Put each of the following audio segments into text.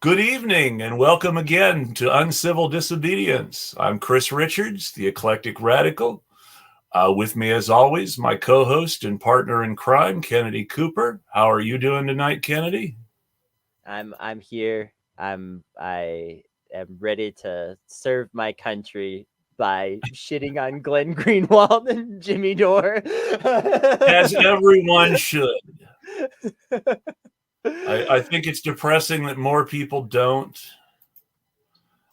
Good evening and welcome again to Uncivil Disobedience. I'm Chris Richards, the eclectic radical. With me, as always, my co-host and partner in crime, Kennedy Cooper. How are you doing tonight, Kennedy? I'm here. I am ready to serve my country by shitting on Glenn Greenwald and Jimmy Dore. As everyone should. I think it's depressing that more people don't.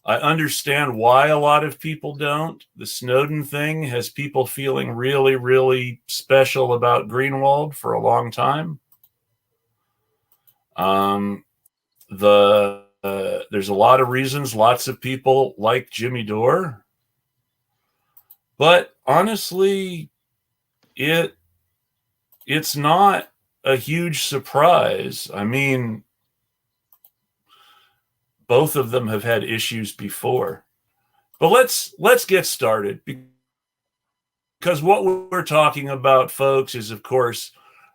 I understand why a lot of people don't. The Snowden thing has people feeling really, really special about Greenwald for a long time. There's a lot of reasons. Lots of people like Jimmy Dore, but honestly, it's not a huge surprise. I mean, both of them have had issues before. But let's get started, because what we're talking about, folks, is of course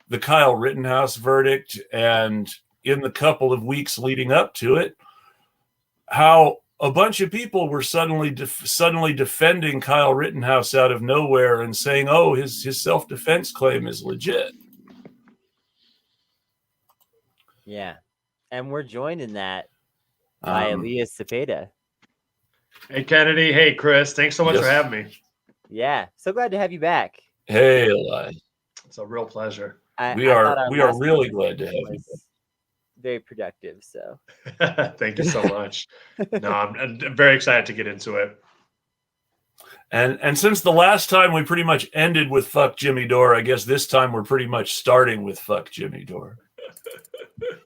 the Kyle Rittenhouse verdict, and in the couple of weeks leading up to it, how a bunch of people were suddenly defending Kyle Rittenhouse out of nowhere and saying, "Oh, his self-defense claim is legit." Yeah, and we're joined in that by Elias Cepeda. Hey, Kennedy. Hey, Chris. Thanks so much for Yes. having me. Yeah, so glad to have you back. Hey, Elias. It's a real pleasure. We are really glad to have you. Very productive. So thank you so much. No, I'm very excited to get into it. And since the last time we pretty much ended with "fuck Jimmy Dore," I guess this time we're pretty much starting with "fuck Jimmy Dore."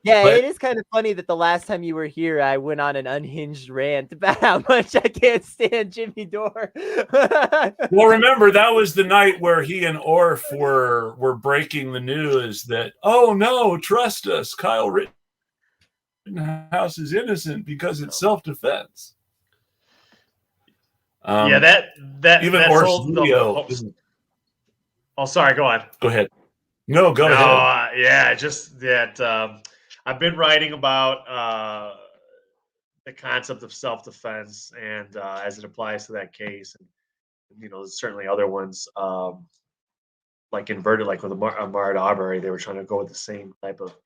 Yeah, it is kind of funny that the last time you were here, I went on an unhinged rant about how much I can't stand Jimmy Dore. Well, remember, that was the night where he and Orff were breaking the news that, "Oh no, trust us, Kyle Rittenhouse is innocent because it's self-defense." Yeah, that even Orff's video. Oh, sorry. Go on. Go ahead. No, go ahead. Yeah, just that. I've been writing about the concept of self-defense and as it applies to that case, and certainly other ones like inverted, like with Ahmaud Arbery, they were trying to go with the same type of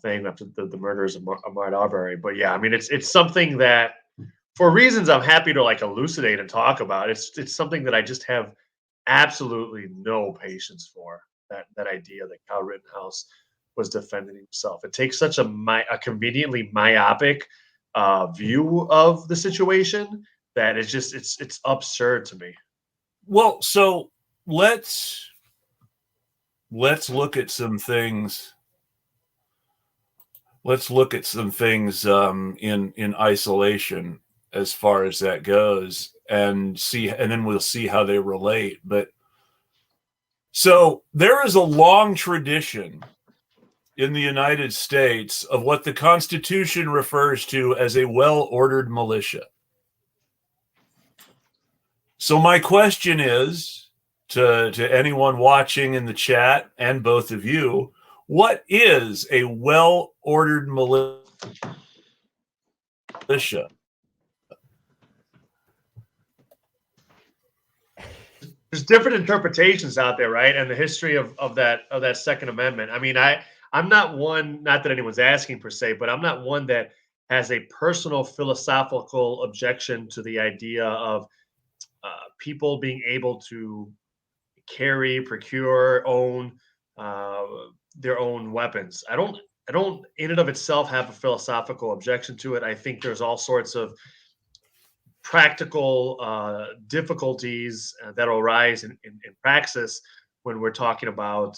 thing after the murders of Ahmaud Arbery. But yeah, I mean, it's something that, for reasons I'm happy to like elucidate and talk about, it's something that I just have absolutely no patience for. That idea that Kyle Rittenhouse was defending himself. It takes such a conveniently myopic view of the situation that it's absurd to me. Well, so let's look at some things. Let's look at some things in isolation as far as that goes, and then we'll see how they relate. But so there is a long tradition in the United States of what the Constitution refers to as a well-ordered militia. So my question is to anyone watching in the chat and both of you, what is a well-ordered militia? There's different interpretations out there, right? And the history of that Second Amendment. I mean, I'm not one, not that anyone's asking per se, but I'm not one that has a personal philosophical objection to the idea of people being able to carry, procure, own their own weapons. I don't in and of itself have a philosophical objection to it. I think there's all sorts of practical difficulties that arise in praxis when we're talking about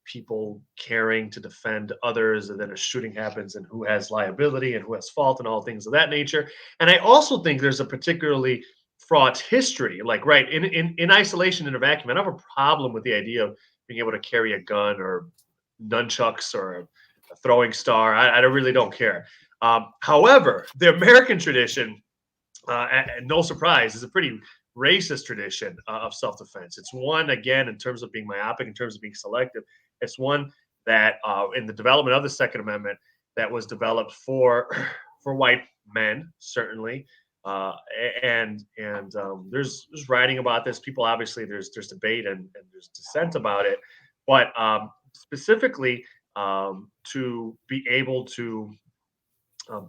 people caring to defend others, and then a shooting happens, and who has liability and who has fault and all things of that nature. And I also think there's a particularly fraught history, like right in isolation, in a vacuum. I don't have a problem with the idea of being able to carry a gun or nunchucks or a throwing star. I really don't care. However, the American tradition, and no surprise, is a pretty racist tradition of self-defense. It's one, again, in terms of being myopic, in terms of being selective. It's one that in the development of the Second Amendment that was developed for for white men, certainly. And there's writing about this. People, obviously, there's debate and there's dissent about it, but specifically to be able to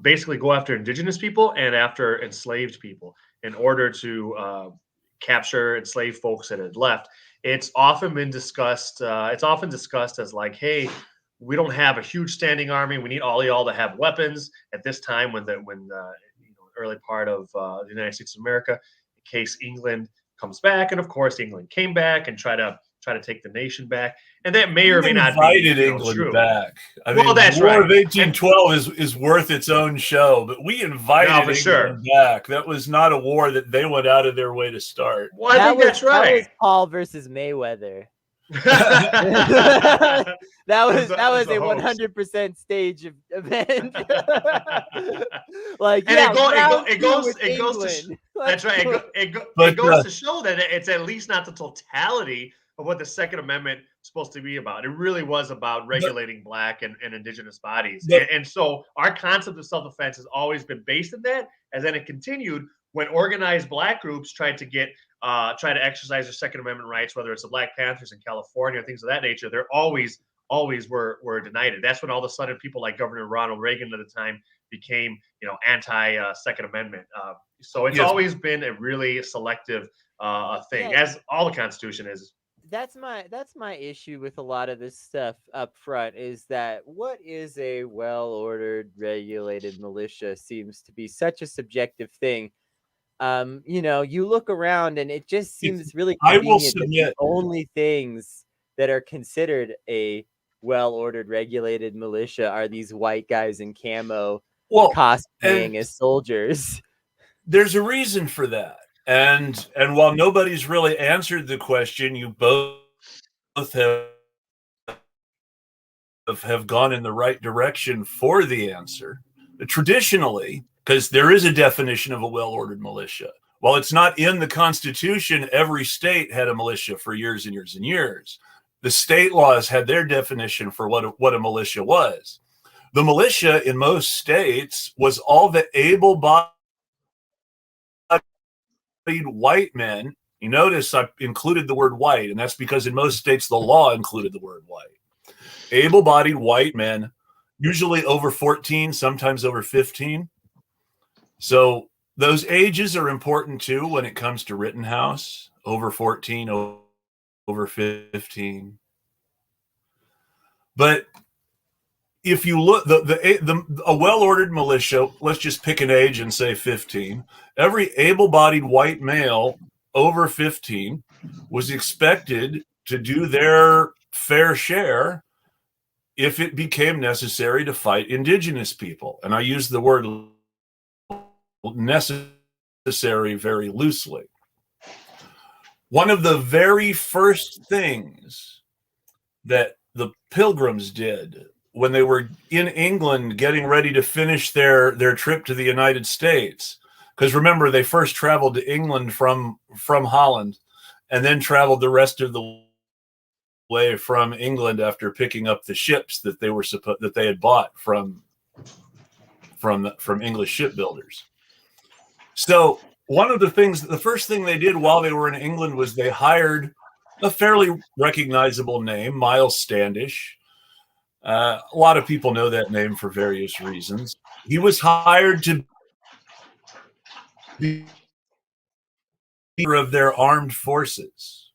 basically go after indigenous people and after enslaved people in order to capture enslaved folks that had left. It's often been discussed. It's often discussed as like, hey, we don't have a huge standing army. We need all y'all to have weapons at this time when the early part of the United States of America, in case England comes back. And of course, England came back and try to take the nation back. And that may or may not be England true. back. Well, that's the War right. of 1812 is worth its own show, but we invited England back. That was not a war that they went out of their way to start. Well, I think that's right. That was Paul versus Mayweather. that was a 100% stage event. Like, and yeah, it goes to, that's right. It goes to show that it's at least not the totality of what the Second Amendment is supposed to be about. It really was about regulating Black and indigenous bodies. And so our concept of self-defense has always been based in that, and then it continued when organized Black groups tried to exercise their Second Amendment rights, whether it's the Black Panthers in California, things of that nature. They're always were denied it. That's when all of a sudden people like Governor Ronald Reagan at the time became, anti Second Amendment. So it's always been a really selective thing, as all the Constitution is. That's my issue with a lot of this stuff up front, is that what is a well-ordered, regulated militia seems to be such a subjective thing. You look around and it just seems really convenient that the only things that are considered a well-ordered, regulated militia are these white guys in camo cosplaying as soldiers. There's a reason for that. And while nobody's really answered the question, you both have gone in the right direction for the answer. Traditionally, because there is a definition of a well-ordered militia. While it's not in the Constitution, every state had a militia for years and years and years. The state laws had their definition for what a militia was. The militia in most states was all the able-bodied white men. You notice I included the word white, and that's because in most states the law included the word white. Able-bodied white men, usually over 14, sometimes over 15. So those ages are important too when it comes to Rittenhouse, over 14, over 15. But if you look, a well-ordered militia, let's just pick an age and say 15. Every able-bodied white male over 15 was expected to do their fair share if it became necessary to fight indigenous people. And I use the word necessary very loosely. One of the very first things that the Pilgrims did when they were in England getting ready to finish their trip to the United States, because remember, they first traveled to England from Holland and then traveled the rest of the way from England after picking up the ships that they had bought from English shipbuilders. So the first thing they did while they were in England was they hired a fairly recognizable name, Miles Standish. A lot of people know that name for various reasons. He was hired to be of their armed forces.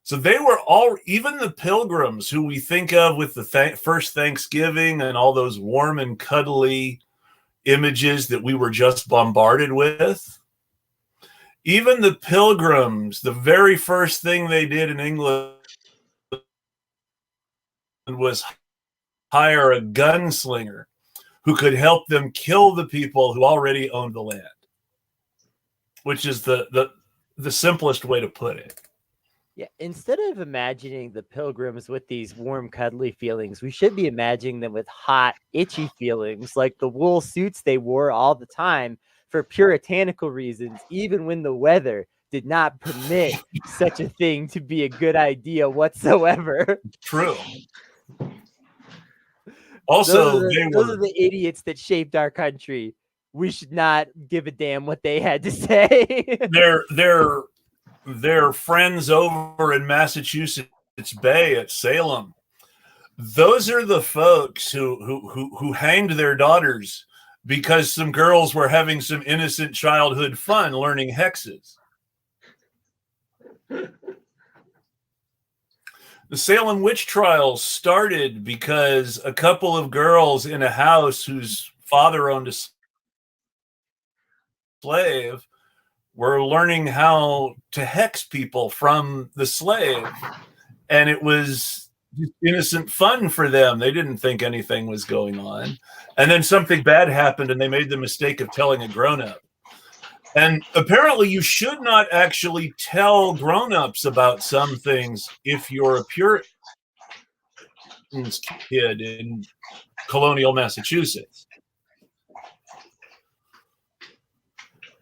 So they were even the Pilgrims, who we think of with the first Thanksgiving and all those warm and cuddly images that we were just bombarded with. Even the Pilgrims, the very first thing they did in England was hire a gunslinger who could help them kill the people who already owned the land, which is the simplest way to put it. Yeah, instead of imagining the Pilgrims with these warm, cuddly feelings, we should be imagining them with hot, itchy feelings, like the wool suits they wore all the time for puritanical reasons, even when the weather did not permit such a thing to be a good idea whatsoever. True. Also, those are the idiots that shaped our country. We should not give a damn what they had to say. They're friends over in Massachusetts Bay at Salem. Those are the folks who hanged their daughters because some girls were having some innocent childhood fun learning hexes. The Salem witch trials started because a couple of girls in a house whose father owned a slave were learning how to hex people from the slave. And it was innocent fun for them. They didn't think anything was going on. And then something bad happened and they made the mistake of telling a grown-up. And apparently you should not actually tell grown-ups about some things if you're a Puritan's kid in colonial Massachusetts.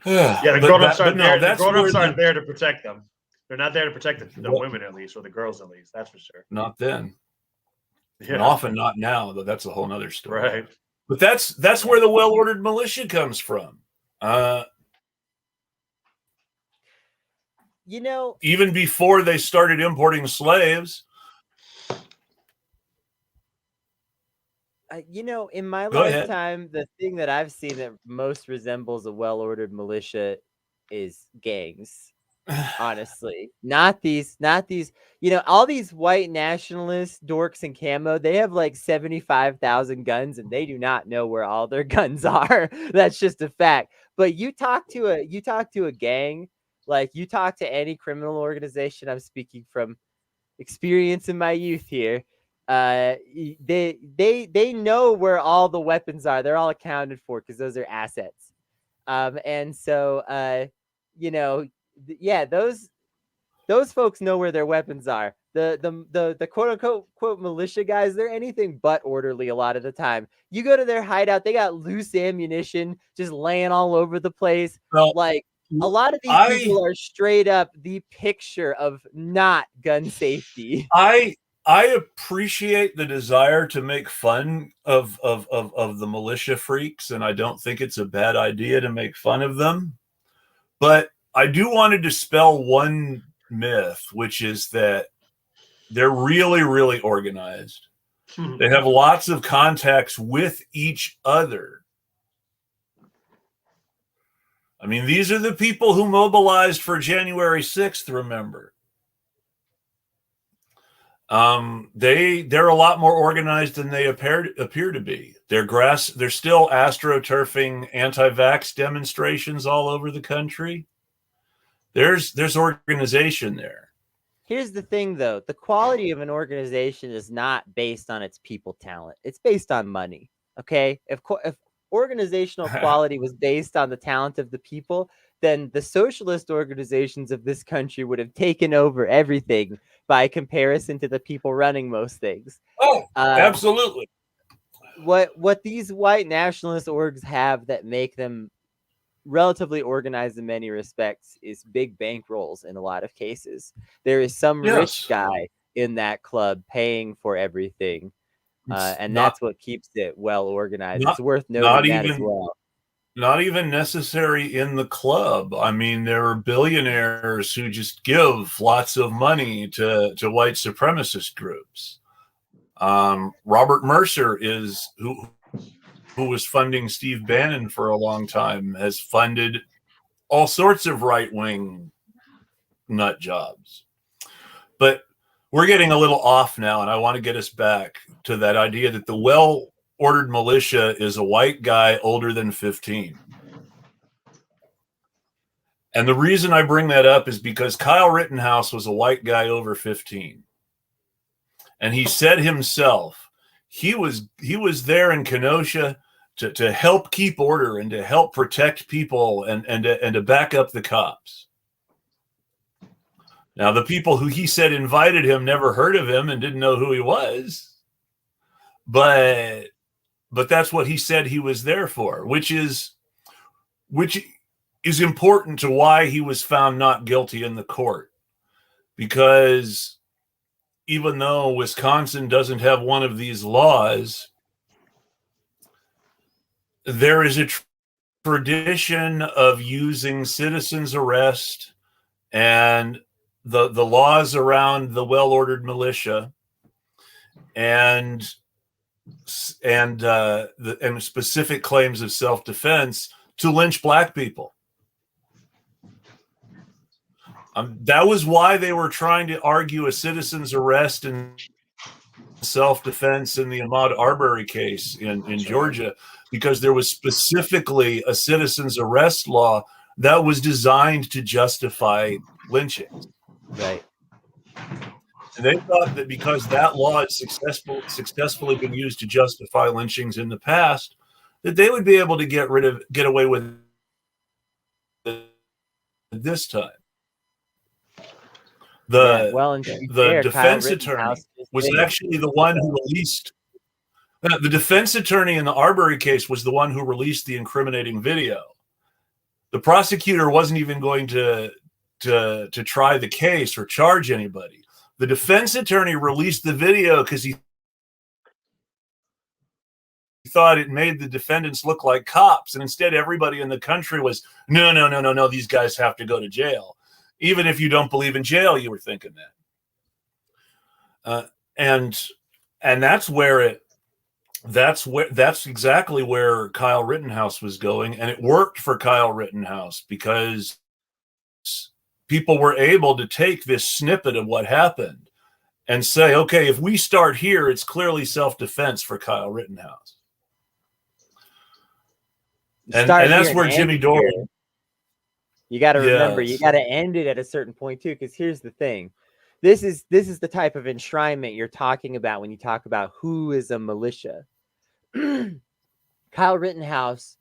Yeah, the grown-ups aren't there. The grown-ups aren't there to protect them. They're not there to protect the women, at least, or the girls, at least. That's for sure. Not then. Yeah. And often not now, though. That's a whole nother story. Right. But that's where the well-ordered militia comes from. Even before they started importing slaves. In my lifetime, the thing that I've seen that most resembles a well-ordered militia is gangs. Honestly, not these, all these white nationalists, dorks in camo, they have like 75,000 guns and they do not know where all their guns are. That's just a fact. But you talk to a gang, like you talk to any criminal organization, I'm speaking from experience in my youth here. They know where all the weapons are. They're all accounted for because those are assets. And so, those folks know where their weapons are. The quote unquote militia guys, they're anything but orderly a lot of the time. You go to their hideout, they got loose ammunition just laying all over the place. Well, like a lot of these people are straight up the picture of not gun safety. I appreciate the desire to make fun of the militia freaks, and I don't think it's a bad idea to make fun of them. But I do want to dispel one myth, which is that they're really, really organized. They have lots of contacts with each other. I mean, these are the people who mobilized for January 6th, remember. They're a lot more organized than they appear to be. They're still astroturfing anti-vax demonstrations all over the country. There's organization there. Here's the thing, though. The quality of an organization is not based on its people talent. It's based on money. Okay? If organizational quality was based on the talent of the people, then the socialist organizations of this country would have taken over everything by comparison to the people running most things. Oh, absolutely. What these white nationalist orgs have that make them relatively organized in many respects is big bankrolls in a lot of cases. There is some rich guy in that club paying for everything. And that's what keeps it well organized. It's worth noting that as well. Not even necessary in the club. I mean, there are billionaires who just give lots of money to white supremacist groups. Robert Mercer who was funding Steve Bannon for a long time, has funded all sorts of right-wing nut jobs. But we're getting a little off now, and I want to get us back to that idea that the well-ordered militia is a white guy older than 15. And the reason I bring that up is because Kyle Rittenhouse was a white guy over 15. And he said himself, he was there in Kenosha to help keep order and to help protect people and to back up the cops. Now, the people who he said invited him never heard of him and didn't know who he was. But that's what he said he was there for, which is important to why he was found not guilty in the court. Because even though Wisconsin doesn't have one of these laws, there is a tradition of using citizen's arrest and the laws around the well-ordered militia and specific claims of self-defense to lynch black people. That was why they were trying to argue a citizen's arrest and self-defense in the Ahmaud Arbery case in Georgia, because there was specifically a citizen's arrest law that was designed to justify lynchings. Right. And they thought that because that law had successfully been used to justify lynchings in the past, that they would be able to get away with it this time. The defense attorney was actually the one who released. The defense attorney in the Arbery case was the one who released the incriminating video. The prosecutor wasn't even going to try the case or charge anybody. The defense attorney released the video because he thought it made the defendants look like cops, and instead everybody in the country was, no, these guys have to go to jail. Even if you don't believe in jail, you were thinking that. And that's exactly where Kyle Rittenhouse was going, and it worked for Kyle Rittenhouse because people were able to take this snippet of what happened and say, okay, if we start here, it's clearly self-defense for Kyle Rittenhouse. And that's where Jimmy Dore. You got to remember, you got to end it at a certain point too, because here's the thing. This is the type of enshrinement you're talking about when you talk about who is a militia. Kyle Rittenhouse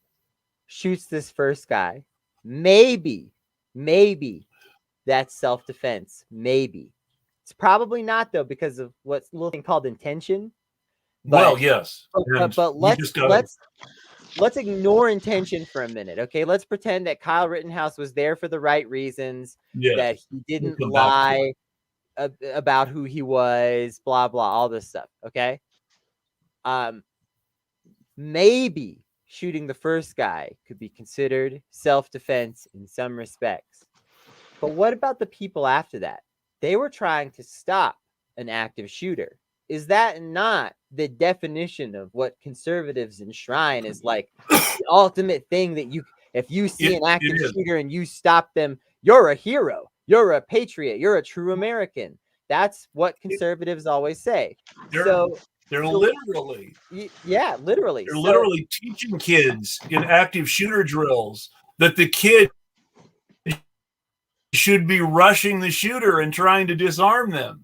shoots this first guy. Maybe that's self-defense. Maybe. It's probably not, though, because of what's a little thing called intention. Well, yes. But let's ignore intention for a minute, okay? Let's pretend that Kyle Rittenhouse was there for the right reasons, that he didn't lie about who he was, blah, blah, all this stuff, okay? Maybe shooting the first guy could be considered self-defense in some respects. But what about the people after that? They were trying to stop an active shooter. Is that not the definition of what conservatives enshrine as like the ultimate thing that if you see an active shooter and you stop them, you're a hero, you're a patriot, you're a true American. That's what conservatives always say. They're literally teaching kids in active shooter drills that the kid should be rushing the shooter and trying to disarm them.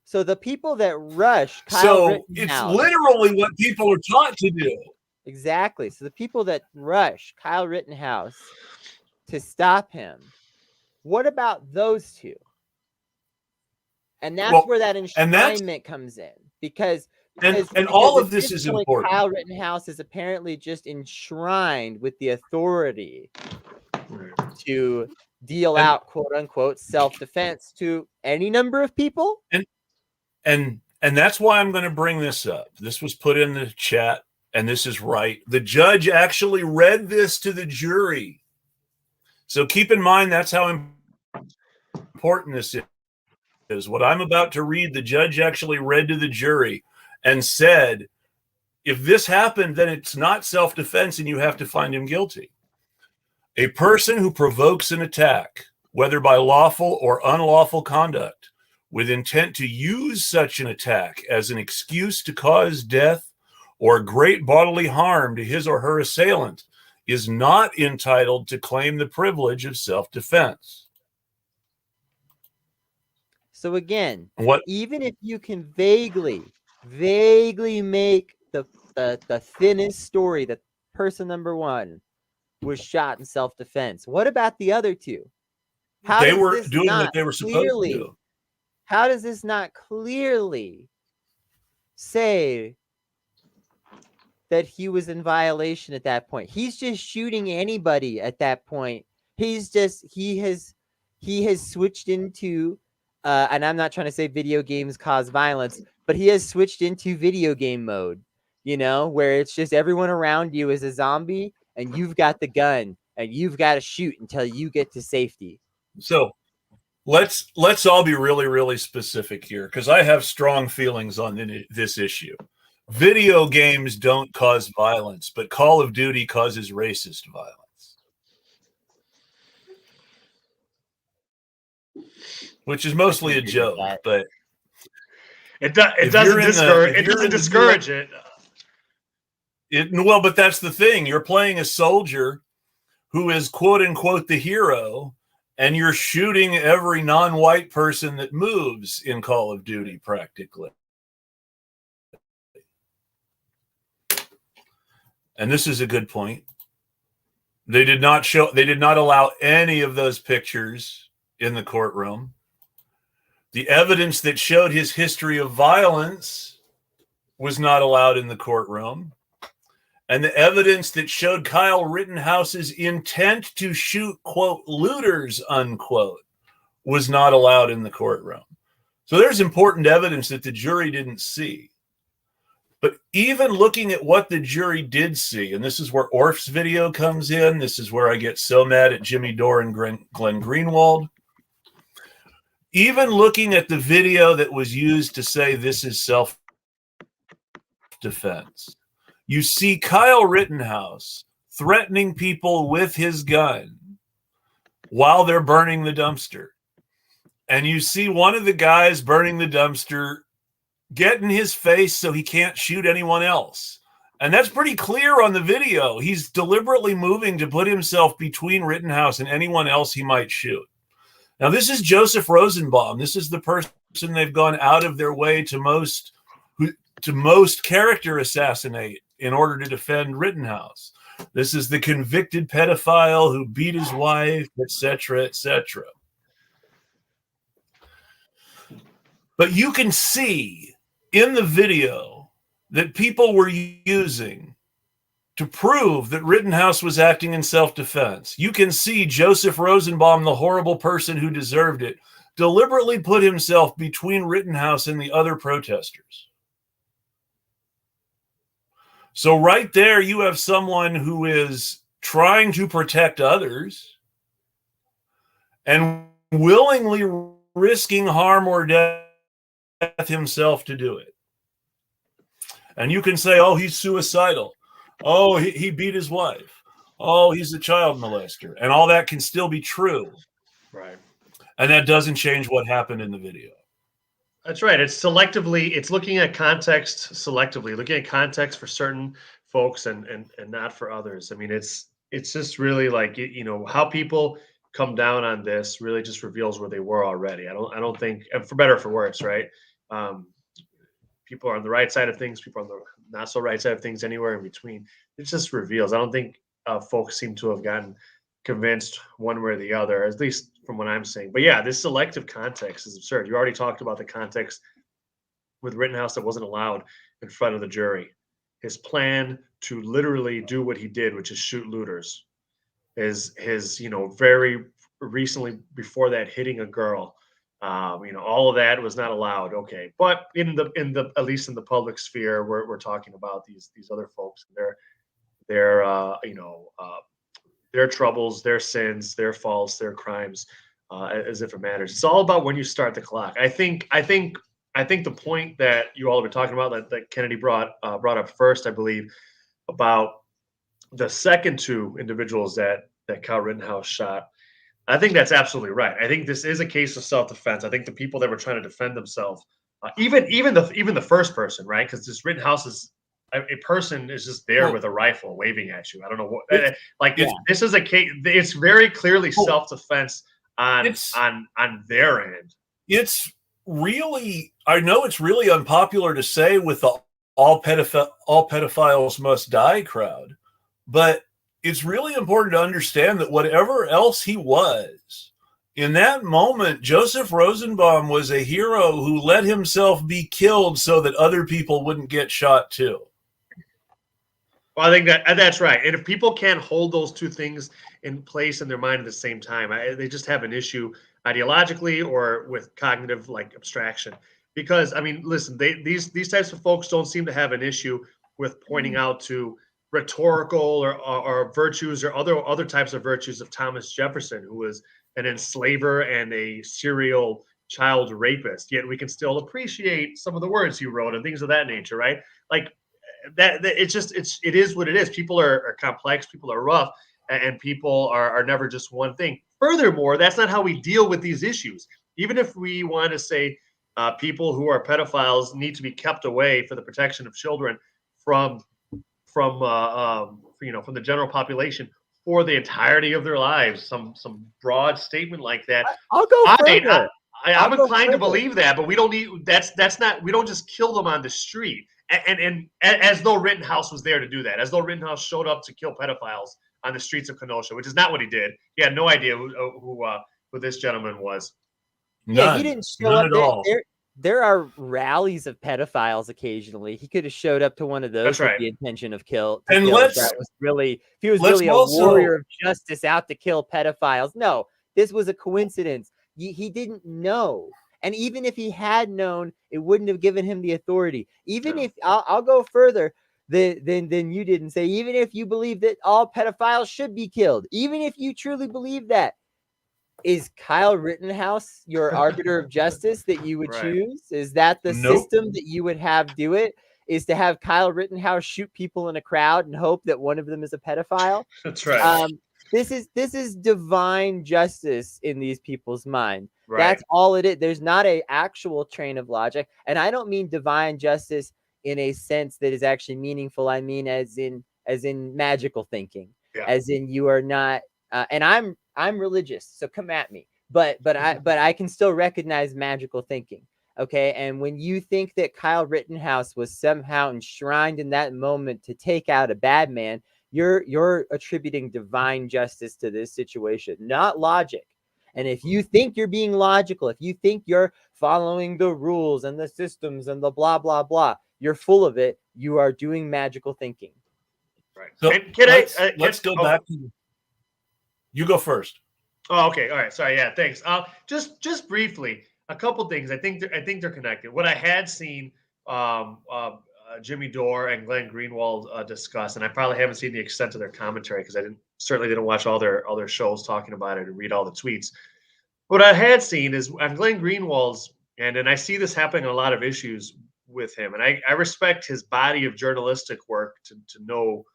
So the people that rush Kyle Rittenhouse, it's literally what people are taught to do. Exactly. So the people that rush Kyle Rittenhouse to stop him, what about those two? And that's where that enshrinement comes in. Because all of this is important. Kyle Rittenhouse is apparently just enshrined with the authority to deal out quote unquote self-defense to any number of people. And that's why I'm going to bring this up. This was put in the chat, and this is right. The judge actually read this to the jury. So keep in mind that's how important this is. What I'm about to read, the judge actually read to the jury and said, if this happened, then it's not self-defense and you have to find him guilty. A person who provokes an attack, whether by lawful or unlawful conduct, with intent to use such an attack as an excuse to cause death or great bodily harm to his or her assailant, is not entitled to claim the privilege of self-defense. So again, even if you can vaguely make the thinnest story that person number one was shot in self-defense, what about the other two? They were doing what they were supposed to do. How does this not clearly say that he was in violation at that point? He's just shooting anybody at that point. He has switched into and I'm not trying to say video games cause violence, but he has switched into video game mode. you know, where it's just everyone around you is a zombie and you've got the gun and you've got to shoot until you get to safety. So let's all be really, really specific here, because I have strong feelings on this issue. Video games don't cause violence, but Call of Duty causes racist violence. Which is mostly a joke, but it doesn't discourage it. Well, but that's the thing. You're playing a soldier who is quote unquote the hero, and you're shooting every non-white person that moves in Call of Duty practically. And this is a good point. They did not allow any of those pictures in the courtroom. The evidence that showed his history of violence was not allowed in the courtroom. And the evidence that showed Kyle Rittenhouse's intent to shoot, quote, looters, unquote, was not allowed in the courtroom. So there's important evidence that the jury didn't see. But even looking at what the jury did see, and this is where Orf's video comes in, this is where I get so mad at Jimmy Dore and Glenn Greenwald. Even looking at the video that was used to say this is self-defense, you see Kyle Rittenhouse threatening people with his gun while they're burning the dumpster. And you see one of the guys burning the dumpster get in his face so he can't shoot anyone else. And that's pretty clear on the video. He's deliberately moving to put himself between Rittenhouse and anyone else he might shoot. Now, this is Joseph Rosenbaum. This is the person they've gone out of their way to most character assassinate in order to defend Rittenhouse. This is the convicted pedophile who beat his wife, etc., etc. But you can see in the video that people were using to prove that Rittenhouse was acting in self-defense. You can see Joseph Rosenbaum, the horrible person who deserved it, deliberately put himself between Rittenhouse and the other protesters. So right there, you have someone who is trying to protect others and willingly risking harm or death himself to do it. And you can say, oh, he's suicidal. Oh, he beat his wife. Oh, he's a child molester. And all that can still be true. Right. And that doesn't change what happened in the video. That's right. It's looking at context selectively, looking at context for certain folks and not for others. I mean, it's just really like, you know, how people come down on this really just reveals where they were already. I don't think, and for better or for worse, right? People are on the right side of things, people are on the not so right side of things, anywhere in between. It just reveals. I don't think folks seem to have gotten convinced one way or the other, at least from what I'm saying. But yeah, this selective context is absurd. You already talked about the context with Rittenhouse that wasn't allowed in front of the jury. His plan to literally do what he did, which is shoot looters, his you know, very recently before that hitting a girl. You know, all of that was not allowed. Okay, but in the at least in the public sphere, we're talking about these other folks, their you know, their troubles, their sins, their faults, their crimes, as if it matters. It's all about when you start the clock. I think the point that you all have been talking about, that Kennedy brought up first, I believe, about the second two individuals that Kyle Rittenhouse shot. I think that's absolutely right. I think this is a case of self-defense. I think the people that were trying to defend themselves, even the first person, right? Because this Rittenhouse is a person is just there with a rifle waving at you. I don't know what this is a case. It's very clearly self-defense on their end. It's really, I know it's really unpopular to say with the all pedophiles must die crowd, but it's really important to understand that whatever else he was, in that moment, Joseph Rosenbaum was a hero who let himself be killed so that other people wouldn't get shot too. Well, I think that's right. And if people can't hold those two things in place in their mind at the same time, they just have an issue ideologically or with cognitive like abstraction. Because I mean, listen, these types of folks don't seem to have an issue with pointing out to rhetorical or virtues or other types of virtues of Thomas Jefferson, who was an enslaver and a serial child rapist. Yet we can still appreciate some of the words he wrote and things of that nature, right? Like that it is what it is. People are complex, people are rough, and people are never just one thing. Furthermore, that's not how we deal with these issues. Even if we want to say people who are pedophiles need to be kept away for the protection of children from from the general population for the entirety of their lives, some broad statement like that. I'll go further. I'm inclined to believe that, but we don't need that's not, we don't just kill them on the street and as though Rittenhouse was there to do that, as though Rittenhouse showed up to kill pedophiles on the streets of Kenosha, which is not what he did. He had no idea who this gentleman was. Yeah, he didn't show up at all. There are rallies of pedophiles occasionally. He could have showed up to one of those with the intention of kill. And if he was really a warrior of justice out to kill pedophiles. No, this was a coincidence. He didn't know. And even if he had known, it wouldn't have given him the authority. Even if I'll go further than you did and say, even if you believe that all pedophiles should be killed, even if you truly believe that, is Kyle Rittenhouse your arbiter of justice that you would choose? Is that the system that you would have do it? Is to have Kyle Rittenhouse shoot people in a crowd and hope that one of them is a pedophile? That's right. This is divine justice in these people's mind. Right. That's all it is. There's not a actual train of logic, and I don't mean divine justice in a sense that is actually meaningful. I mean as in magical thinking, as in you are not. And I'm religious, so come at me. But I can still recognize magical thinking. Okay, and when you think that Kyle Rittenhouse was somehow enshrined in that moment to take out a bad man, you're attributing divine justice to this situation, not logic. And if you think you're being logical, if you think you're following the rules and the systems and the blah blah blah, you're full of it. You are doing magical thinking. Right. So let's go back to. You go first. Oh, okay. All right. Sorry. Yeah. Thanks. Just briefly, a couple things. I think they're connected. What I had seen Jimmy Dore and Glenn Greenwald discuss, and I probably haven't seen the extent of their commentary because I certainly didn't watch all their shows talking about it and read all the tweets. What I had seen is on Glenn Greenwald's, and I see this happening on a lot of issues with him, and I respect his body of journalistic work to know,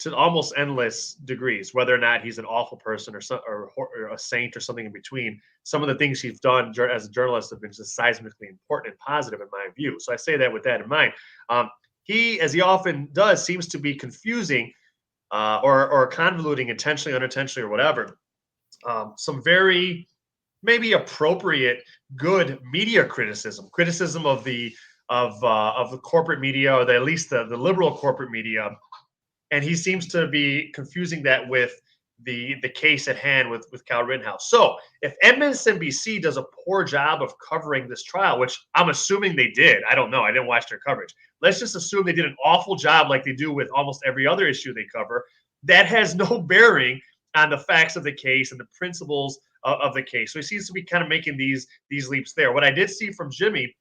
to almost endless degrees, whether or not he's an awful person or a saint or something in between. Some of the things he's done as a journalist have been just seismically important and positive in my view. So I say that with that in mind. He, as he often does, seems to be confusing or convoluting intentionally, unintentionally, or whatever, some very maybe appropriate, good media criticism of the corporate media, or at least the liberal corporate media. And he seems to be confusing that with the case at hand with Kyle Rittenhouse. So if MSNBC does a poor job of covering this trial, which I'm assuming they did, I don't know, I didn't watch their coverage. Let's just assume they did an awful job like they do with almost every other issue they cover. That has no bearing on the facts of the case and the principles of the case. So he seems to be kind of making these leaps there. What I did see from Jimmy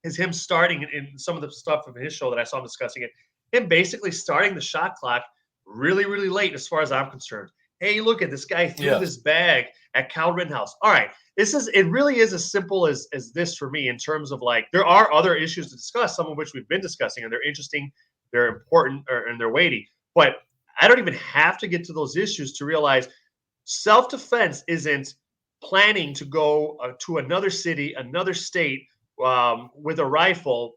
is him starting in some of the stuff from his show that I saw him discussing it, him basically starting the shot clock really, really late as far as I'm concerned. Hey, look at this guy threw this bag at Kyle Rittenhouse. All right, it really is as simple as this for me in terms of, like, there are other issues to discuss, some of which we've been discussing, and they're interesting, they're important, and they're weighty. But I don't even have to get to those issues to realize self-defense isn't planning to go to another city, another state with a rifle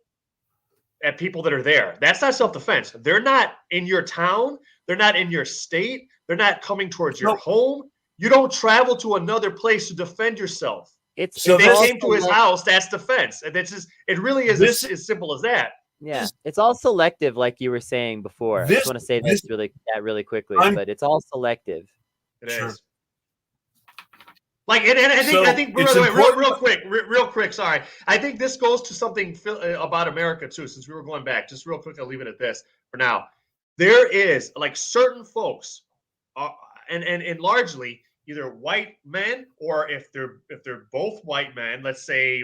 at people that are there. That's not self-defense. They're not in your town. They're not in your state. They're not coming towards your home. You don't travel to another place to defend yourself. If they came to his house, that's defense. And it really is as simple as that. Yeah, it's all selective, like you were saying before. I just want to say that really quickly, but it's all selective. It is. Like, and I think real quick. Sorry, I think this goes to something about America too. Since we were going back, just real quick, I'll leave it at this for now. There is, like, certain folks, and largely either white men, or if they're both white men, let's say,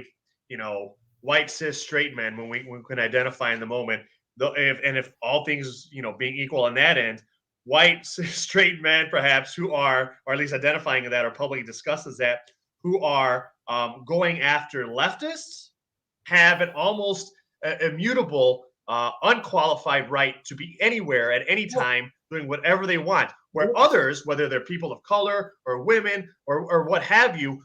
white cis straight men, when we can identify in the moment, if all things, being equal on that end, white straight men perhaps who are, or at least identifying that or publicly discusses that, who are going after leftists have an almost immutable, unqualified right to be anywhere at any time doing whatever they want. Where others, whether they're people of color or women or what have you,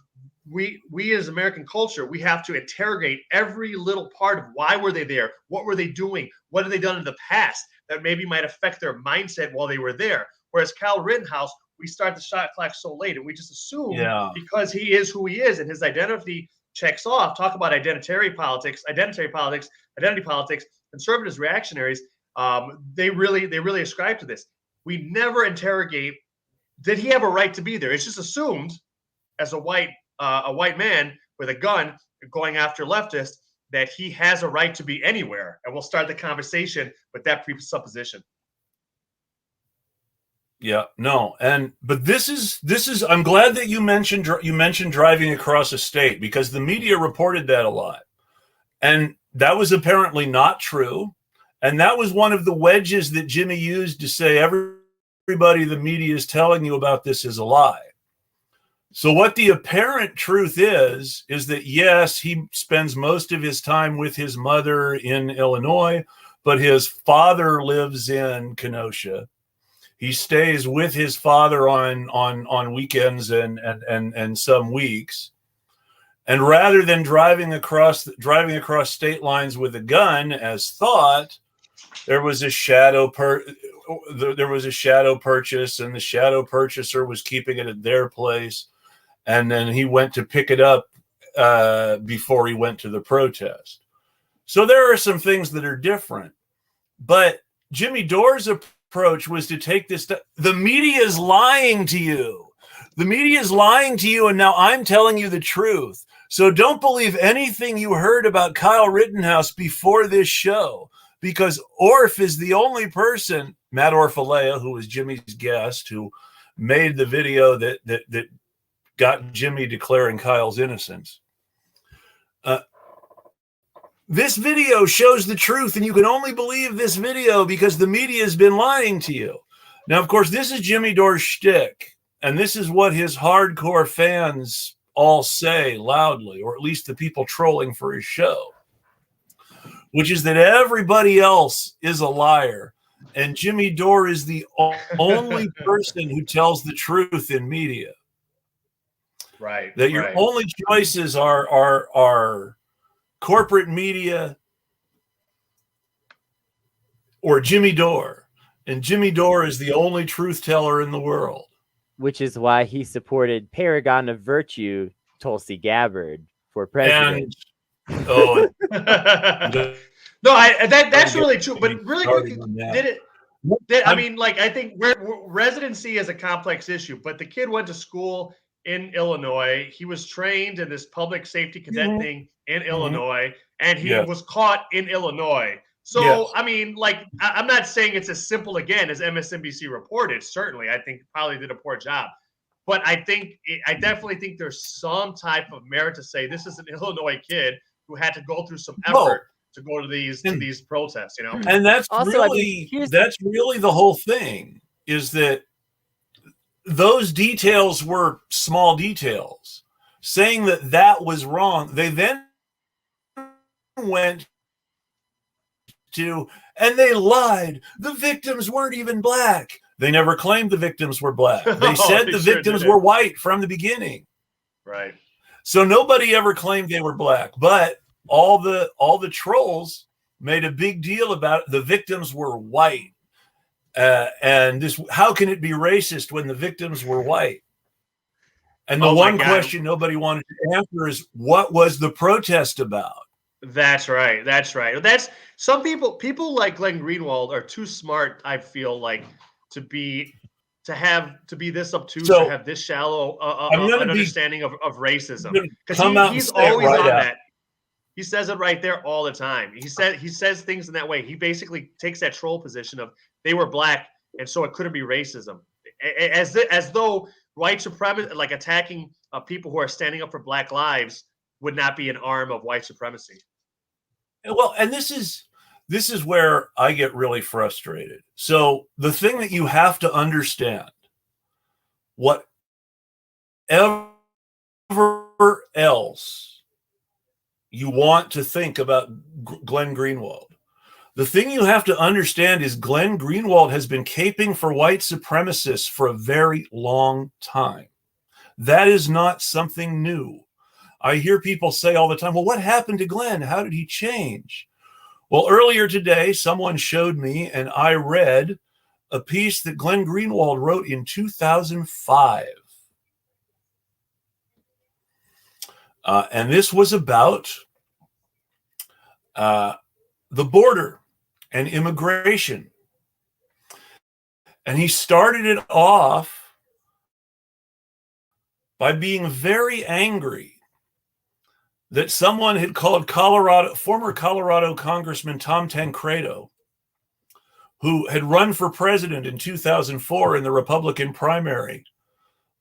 we as American culture, we have to interrogate every little part of why were they there, what were they doing, what have they done in the past that maybe might affect their mindset while they were there. Whereas Kyle Rittenhouse, we start the shot clock so late, and we just assume because he is who he is and his identity checks off. Talk about identity politics, conservatives, reactionaries. They really ascribe to this. We never interrogate, did he have a right to be there? It's just assumed as a white man with a gun going after leftists that he has a right to be anywhere, and we'll start the conversation with that presupposition. Yeah, no, but this is. I'm glad that you mentioned driving across a state, because the media reported that a lot, and that was apparently not true, and that was one of the wedges that Jimmy used to say everybody the media is telling you about this is a lie. So what the apparent truth is that yes, he spends most of his time with his mother in Illinois, but his father lives in Kenosha. He stays with his father on weekends and some weeks. And rather than driving across state lines with a gun as thought, there was a shadow purchase, and the shadow purchaser was keeping it at their place. And then he went to pick it up before he went to the protest. So there are some things that are different. But Jimmy Dore's approach was to take this. The media is lying to you. The media is lying to you, and now I'm telling you the truth. So don't believe anything you heard about Kyle Rittenhouse before this show, because Orf is the only person, Matt Orfalea, who was Jimmy's guest, who made the video that got Jimmy declaring Kyle's innocence. This video shows the truth, and you can only believe this video because the media has been lying to you. Now, of course, this is Jimmy Dore's shtick, and this is what his hardcore fans all say loudly, or at least the people trolling for his show, which is that everybody else is a liar, and Jimmy Dore is the only person who tells the truth in media. Right. That your only choices are corporate media or Jimmy Dore. And Jimmy Dore is the only truth teller in the world. Which is why he supported Paragon of Virtue, Tulsi Gabbard, for president. No, that's really true. But really quick, I think residency is a complex issue, but the kid went to school in Illinois. He was trained in this public safety cadet thing in Illinois, and he was caught in Illinois. So, I'm not saying it's as simple again as MSNBC reported. Certainly, I think probably did a poor job. But I definitely think there's some type of merit to say this is an Illinois kid who had to go through some effort to go to these protests, And that's also, really the whole thing, is that those details were small details. Saying that was wrong, they then went to, and they lied. The victims weren't even black. They never claimed the victims were black. They said the victims were white from the beginning. Right. So nobody ever claimed they were black, but all the trolls made a big deal about it. The victims were white. And this, how can it be racist when the victims were white? And the one question nobody wanted to answer is, what was the protest about? That's right. That's some people like Glenn Greenwald are too smart, I feel like, to be this obtuse, to have this shallow understanding of racism. Because he's always on that. He says it right there all the time. He says things in that way. He basically takes that troll position of they were black and so it couldn't be racism, as though white supremacy, like attacking people who are standing up for black lives, would not be an arm of white supremacy. Well, and this is this is where I get really frustrated. So the thing that you have to understand, whatever else you want to think about Glenn Greenwald, the thing you have to understand is Glenn Greenwald has been caping for white supremacists for a very long time. That is not something new. I hear people say all the time, well, what happened to Glenn? How did he change? Well, earlier today, someone showed me, and I read a piece that Glenn Greenwald wrote in 2005. And this was about the border and immigration. And he started it off by being very angry that someone had called former Colorado Congressman Tom Tancredo, who had run for president in 2004 in the Republican primary,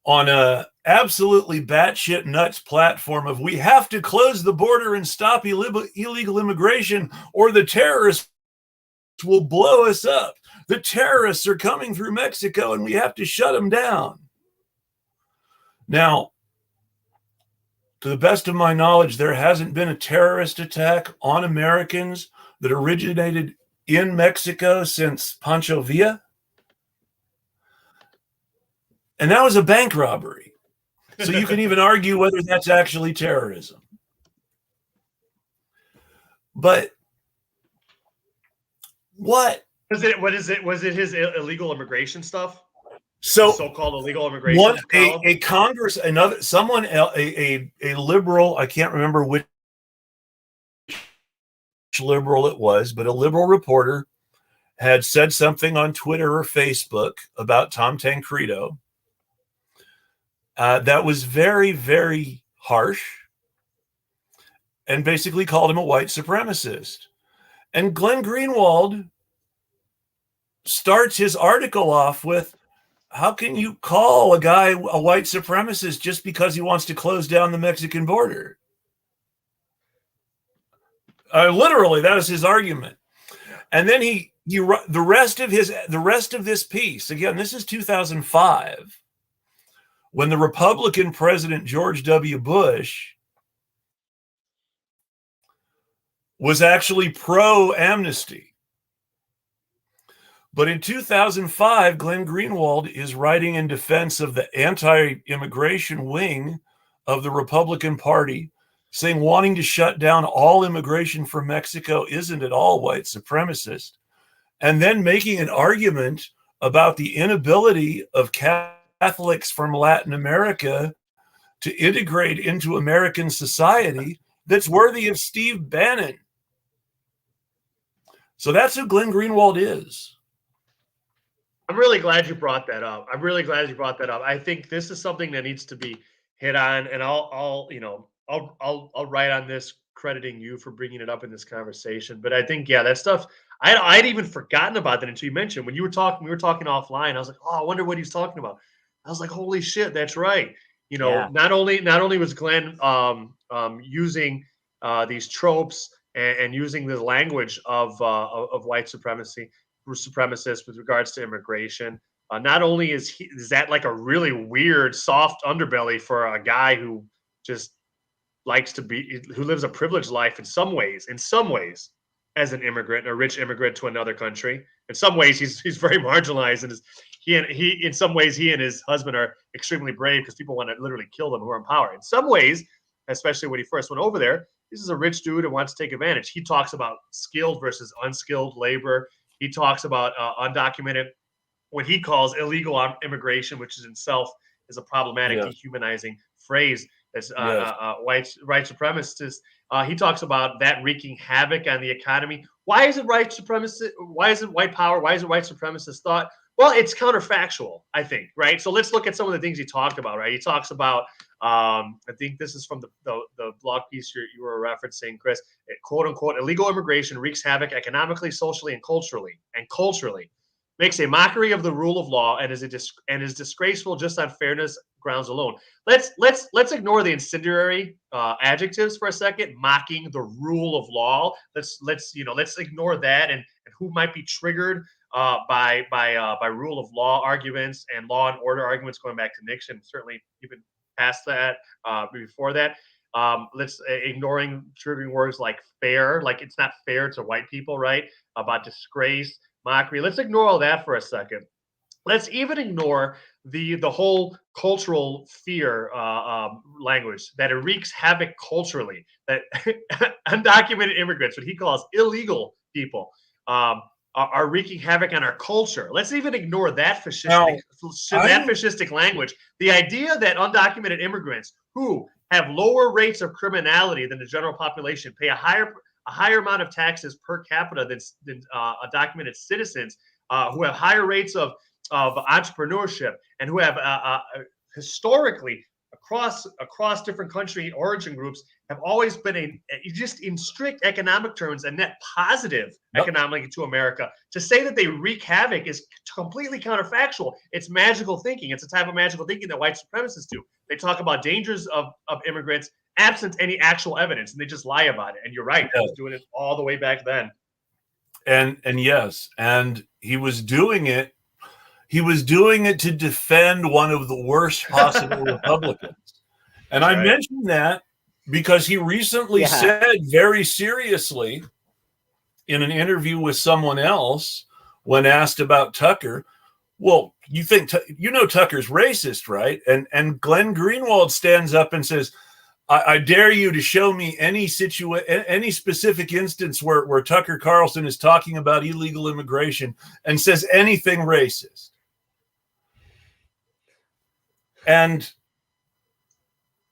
on a absolutely batshit nuts platform of we have to close the border and stop illegal immigration or the terrorists will blow us up. The terrorists are coming through Mexico and we have to shut them down. Now, to the best of my knowledge, there hasn't been a terrorist attack on Americans that originated in Mexico since Pancho Villa. And that was a bank robbery. So you can even argue whether that's actually terrorism. But what? Was it his illegal immigration stuff? So the so-called illegal immigration. A Congress, a liberal, I can't remember which liberal it was, but a liberal reporter had said something on Twitter or Facebook about Tom Tancredo that was very, very harsh and basically called him a white supremacist. And Glenn Greenwald starts his article off with, how can you call a guy a white supremacist just because he wants to close down the Mexican border? Literally, that is his argument. And then the rest of this piece, again, this is 2005, when the Republican president George W. Bush was actually pro-amnesty. But in 2005, Glenn Greenwald is writing in defense of the anti-immigration wing of the Republican Party, saying wanting to shut down all immigration from Mexico isn't at all white supremacist, and then making an argument about the inability of Catholics from Latin America to integrate into American society that's worthy of Steve Bannon. So that's who Glenn Greenwald is. I'm really glad you brought that up. I think this is something that needs to be hit on, and I'll write on this crediting you for bringing it up in this conversation. But I think, that stuff, I'd even forgotten about that until you mentioned when we were talking offline. I was like, oh, I wonder what he's talking about. I was like, holy shit, that's right. Not only was Glenn using these tropes and using the language of white supremacists with regards to immigration. Not only is that like a really weird, soft underbelly for a guy who just who lives a privileged life in some ways, as an immigrant, a rich immigrant to another country. In some ways, he's very marginalized, and in some ways, he and his husband are extremely brave because people want to literally kill them who are in power. In some ways, especially when he first went over there, this is a rich dude who wants to take advantage. He talks about skilled versus unskilled labor. He talks about undocumented, what he calls illegal immigration, which is itself is a problematic, dehumanizing phrase. That's white supremacists. He talks about that wreaking havoc on the economy. Why is it white supremacist? Why is it white power? Why is it white supremacist thought? Well, it's counterfactual, I think, right? So let's look at some of the things he talked about, right? He talks about, I think this is from the blog piece you were referencing, Chris, quote unquote, illegal immigration wreaks havoc economically, socially, and culturally. makes a mockery of the rule of law and is disgraceful just on fairness grounds alone. Let's ignore the incendiary adjectives for a second. Mocking the rule of law. Let's ignore that and who might be triggered by rule of law arguments and law and order arguments going back to Nixon. Certainly even past that, before that. Let's ignoring triggering words like fair, like it's not fair to white people, right? About disgrace, mockery. Let's ignore all that for a second. Let's even ignore the whole cultural fear language that it wreaks havoc culturally. That undocumented immigrants, what he calls illegal people, are wreaking havoc on our culture. Let's even ignore that fascistic language. The idea that undocumented immigrants who have lower rates of criminality than the general population pay a higher amount of taxes per capita than documented citizens who have higher rates of entrepreneurship and who have historically across different country origin groups have always been just in strict economic terms a net positive economically to America. To say that they wreak havoc is completely counterfactual. It's magical thinking. It's a type of magical thinking that white supremacists do. They talk about dangers of immigrants absent any actual evidence, and they just lie about it. And you're right, he was doing it all the way back then. And yes, and he was doing it. He was doing it to defend one of the worst possible Republicans. And I mentioned that because he recently said very seriously in an interview with someone else when asked about Tucker, well, you think, Tucker's racist, right? And Glenn Greenwald stands up and says, I dare you to show me any specific instance where Tucker Carlson is talking about illegal immigration and says anything racist. And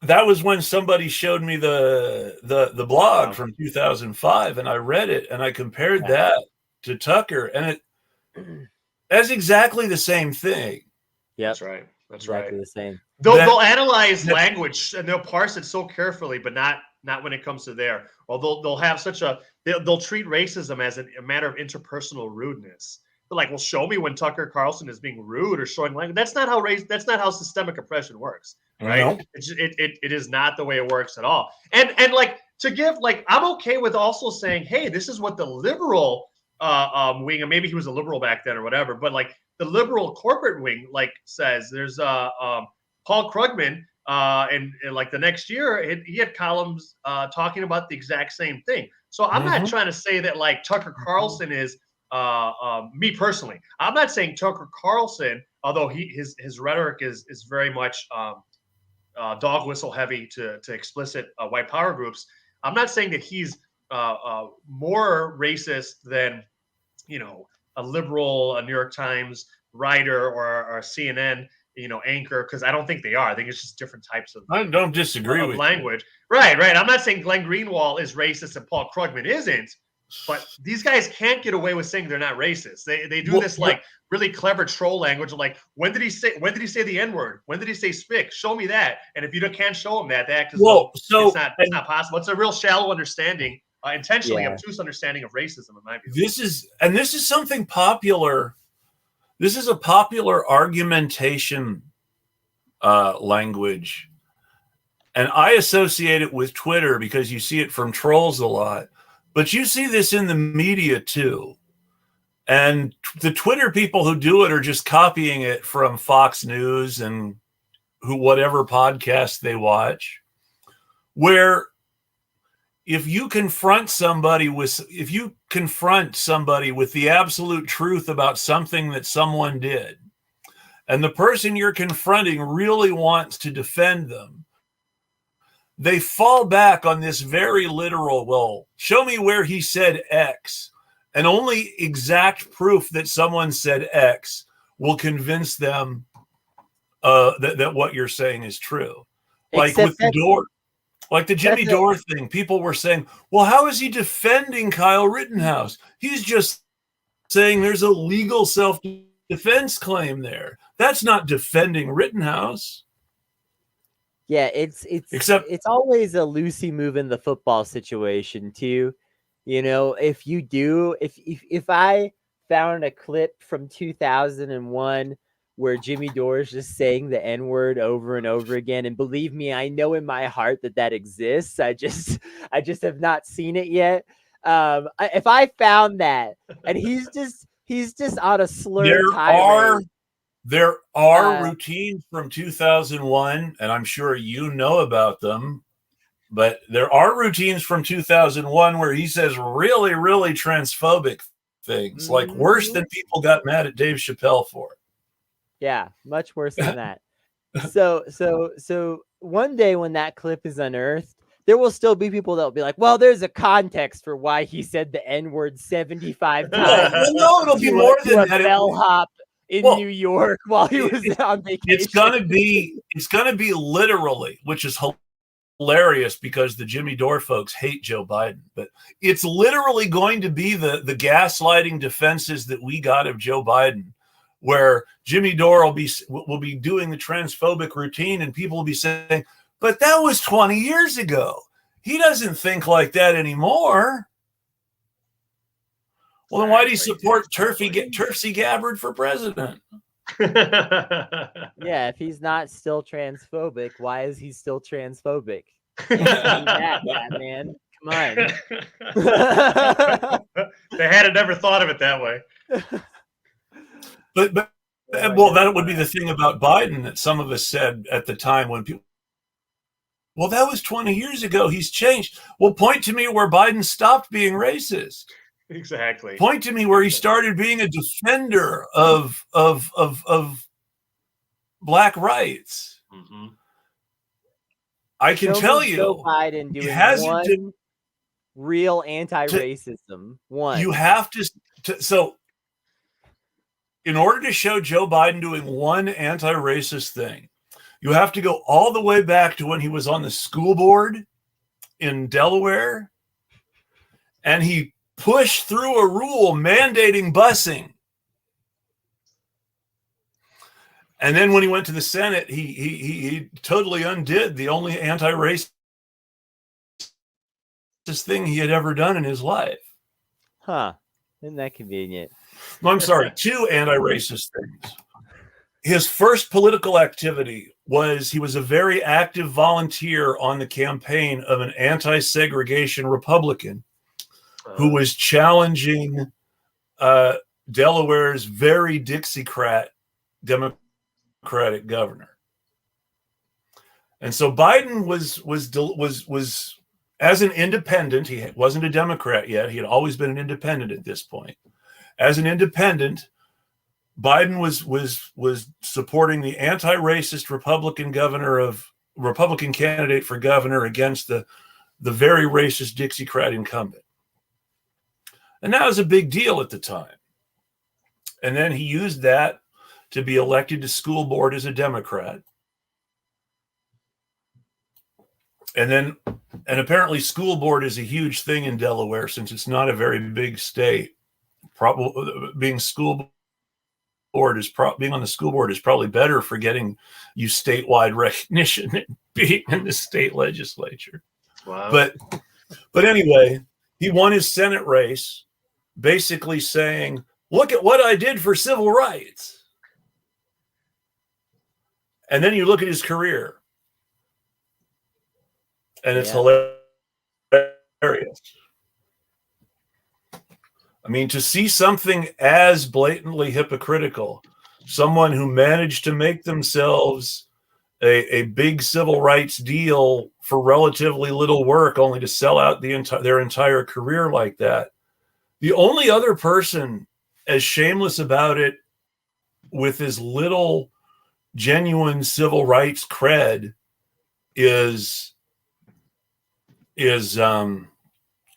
that was when somebody showed me the blog from 2005, and I read it and I compared that to Tucker, and that's exactly the same thing. Yeah, that's right. That's exactly right. the same. They'll analyze language and they'll parse it so carefully, but not when it comes to there. Or they'll have they'll treat racism as a matter of interpersonal rudeness. They're like, well, show me when Tucker Carlson is being rude or showing language. That's not how systemic oppression works, right? No. It is not the way it works at all. And like to give I'm okay with also saying, hey, this is what the liberal wing, and maybe he was a liberal back then or whatever, but like the liberal corporate wing says. There's Paul Krugman, and like the next year he had columns talking about the exact same thing. So I'm not trying to say that like Tucker Carlson is me personally. I'm not saying Tucker Carlson, although his rhetoric is very much dog whistle heavy to explicit white power groups. I'm not saying that he's more racist than a liberal, a New York Times writer or a CNN anchor, because I don't think they are. I think it's just different types of. I don't disagree with language. You. Right. I'm not saying Glenn Greenwald is racist and Paul Krugman isn't. But these guys can't get away with saying they're not racist. They do this like really clever troll language. Like when did he say the N-word? When did he say spick? Show me that. And if you can't show them that, they act as though it's not possible. It's a real shallow understanding, intentionally obtuse understanding of racism in my view. This is something popular. This is a popular argumentation language, and I associate it with Twitter because you see it from trolls a lot. But you see this in the media too. And the Twitter people who do it are just copying it from Fox News and whatever podcast they watch, where if you confront somebody with the absolute truth about something that someone did, and the person you're confronting really wants to defend them, they fall back on this very literal, well, show me where he said X, and only exact proof that someone said X will convince them that what you're saying is true. Like with the Dore, like the Jimmy Dore thing, people were saying, well, how is he defending Kyle Rittenhouse? He's just saying there's a legal self-defense claim there. That's not defending Rittenhouse. Yeah, it's always a Lucy move in the football situation too. If I found a clip from 2001 where Jimmy Dore is just saying the N-word over and over again. And believe me, I know in my heart that exists. I just have not seen it yet. If I found that, and he's just on a slurred tirade. There are routines from 2001, and I'm sure you know about them, but there are routines from 2001 where he says really, really transphobic things, like worse than people got mad at Dave Chappelle for. Yeah, much worse than that. So one day when that clip is unearthed, there will still be people that will be like, well, there's a context for why he said the N-word 75 times. Well, no, it'll be more than that. Bellhop in New York while he was on vacation. It's gonna be literally, which is hilarious because the Jimmy Dore folks hate Joe Biden, but it's literally going to be the gaslighting defenses that we got of Joe Biden, where Jimmy Dore will be doing the transphobic routine, and people will be saying, but that was 20 years ago. He doesn't think like that anymore. Well, then why do you support Turfy Gabbard for president? Yeah, if he's not still transphobic, why is he still transphobic? Man. Come on. They had never thought of it that way. But that would be the thing about Biden that some of us said at the time when people, well, that was 20 years ago. He's changed. Well, point to me where Biden stopped being racist. Exactly. Point to me where he started being a defender of black rights. Mm-hmm. I can tell you, Joe Biden doing one real anti-racism. You have to. So, in order to show Joe Biden doing one anti-racist thing, you have to go all the way back to when he was on the school board in Delaware, and he pushed through a rule mandating busing. And then when he went to the Senate, he totally undid the only anti-racist thing he had ever done in his life. Huh. Isn't that convenient? No, I'm sorry, two anti-racist things. His first political activity was he was a very active volunteer on the campaign of an anti-segregation Republican who was challenging Delaware's very Dixiecrat Democratic governor. And so Biden was as an independent. He wasn't a Democrat yet. He had always been an independent at this point. As an independent, Biden was supporting the anti-racist Republican candidate for governor against the very racist Dixiecrat incumbent. And that was a big deal at the time. And then he used that to be elected to school board as a Democrat. And apparently school board is a huge thing in Delaware since it's not a very big state. Being on the school board is probably better for getting you statewide recognition than being in the state legislature. Wow. But anyway, he won his Senate race basically saying, look at what I did for civil rights. And then you look at his career, and it's hilarious. I mean, to see something as blatantly hypocritical, someone who managed to make themselves a big civil rights deal for relatively little work, only to sell out their entire career like that. The only other person as shameless about it with as little genuine civil rights cred is now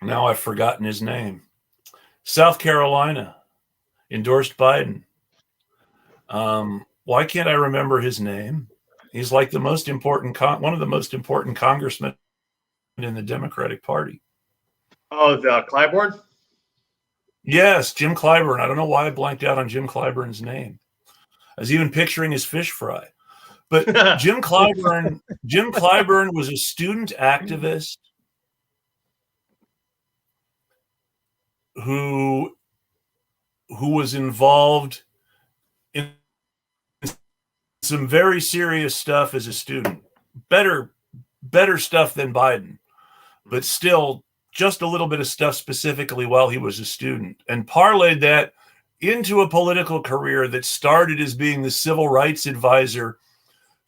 I've forgotten his name. South Carolina endorsed Biden. Why can't I remember his name? He's like the most important, one of the most important congressmen in the Democratic Party. Oh, the Clyburn? Yes, Jim Clyburn. I don't know why I blanked out on Jim Clyburn's name. I was even picturing his fish fry. But Jim Clyburn was a student activist who who was involved in some very serious stuff as a student. Better stuff than Biden, but still just a little bit of stuff specifically while he was a student, and parlayed that into a political career that started as being the civil rights advisor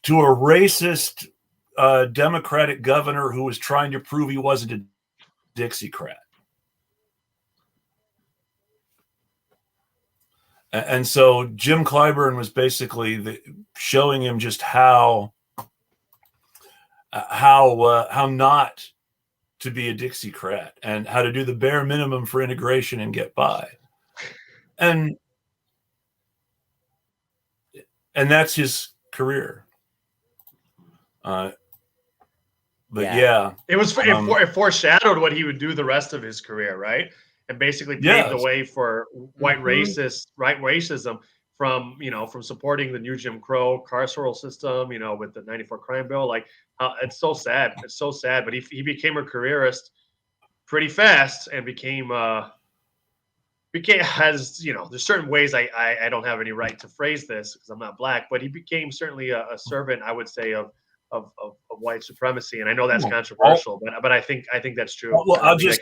to a racist Democratic governor who was trying to prove he wasn't a Dixiecrat. And so Jim Clyburn was basically showing him just how not to be a Dixiecrat and how to do the bare minimum for integration and get by. And that's his career. But yeah. It foreshadowed what he would do the rest of his career, right? And basically paved the way for white racism from supporting the new Jim Crow carceral system, with the 94 crime bill. Like, it's so sad. It's so sad. But he became a careerist pretty fast and became there's certain ways I don't have any right to phrase this because I'm not black, but he became certainly a servant, I would say, of white supremacy. And I know that's controversial, but I think that's true. Well, I'll just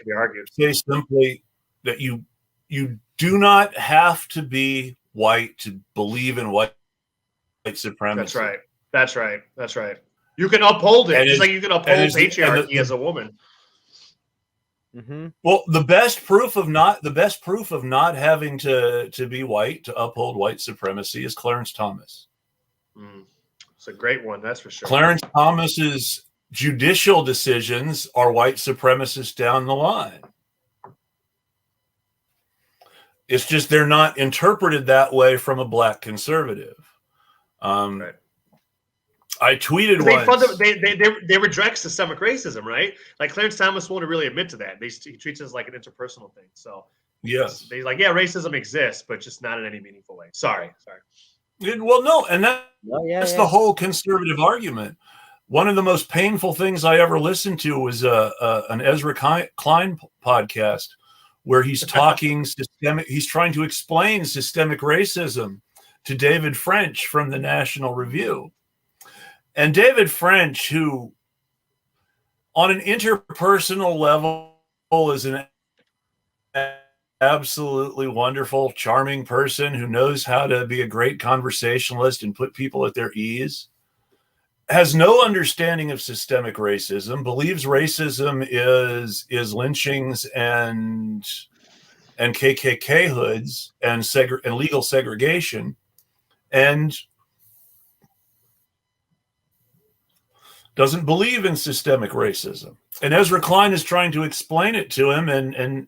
say simply that you do not have to be white to believe in white supremacy. That's right. You can uphold it, just like you can uphold patriarchy as a woman. Mm-hmm. Well, the best proof of not having to be white to uphold white supremacy is Clarence Thomas. It's a great one, that's for sure. Clarence Thomas's judicial decisions are white supremacists down the line. It's just they're not interpreted that way from a black conservative. Right. I tweeted once. They reject systemic racism, right? Like Clarence Thomas won't really admit to that. He treats it as like an interpersonal thing. So yes, he's like, yeah, racism exists, but just not in any meaningful way. Sorry. Well, no, and that's the whole conservative argument. One of the most painful things I ever listened to was an Ezra Klein podcast where he's talking he's trying to explain systemic racism to David French from the National Review. And David French, who on an interpersonal level is an absolutely wonderful, charming person who knows how to be a great conversationalist and put people at their ease, has no understanding of systemic racism, believes racism is lynchings and KKK hoods and legal segregation, and doesn't believe in systemic racism. And Ezra Klein is trying to explain it to him, and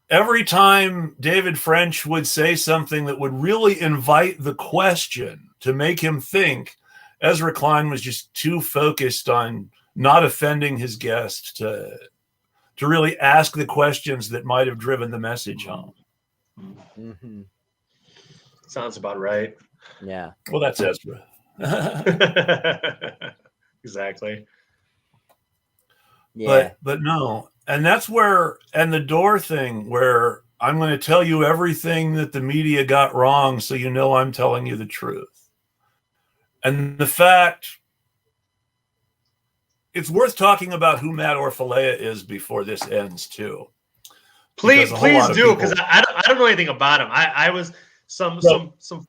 every time David French would say something that would really invite the question to make him think, Ezra Klein was just too focused on not offending his guest to really ask the questions that might have driven the message home. Mm-hmm. Sounds about right. Yeah. Well, that's Ezra. Exactly. Yeah. But no. And that's where, and the Dore thing, where I'm going to tell you everything that the media got wrong so you know I'm telling you the truth. And the fact, it's worth talking about who Matt Orfalea is before this ends too. Please do, because I don't know anything about him. I was some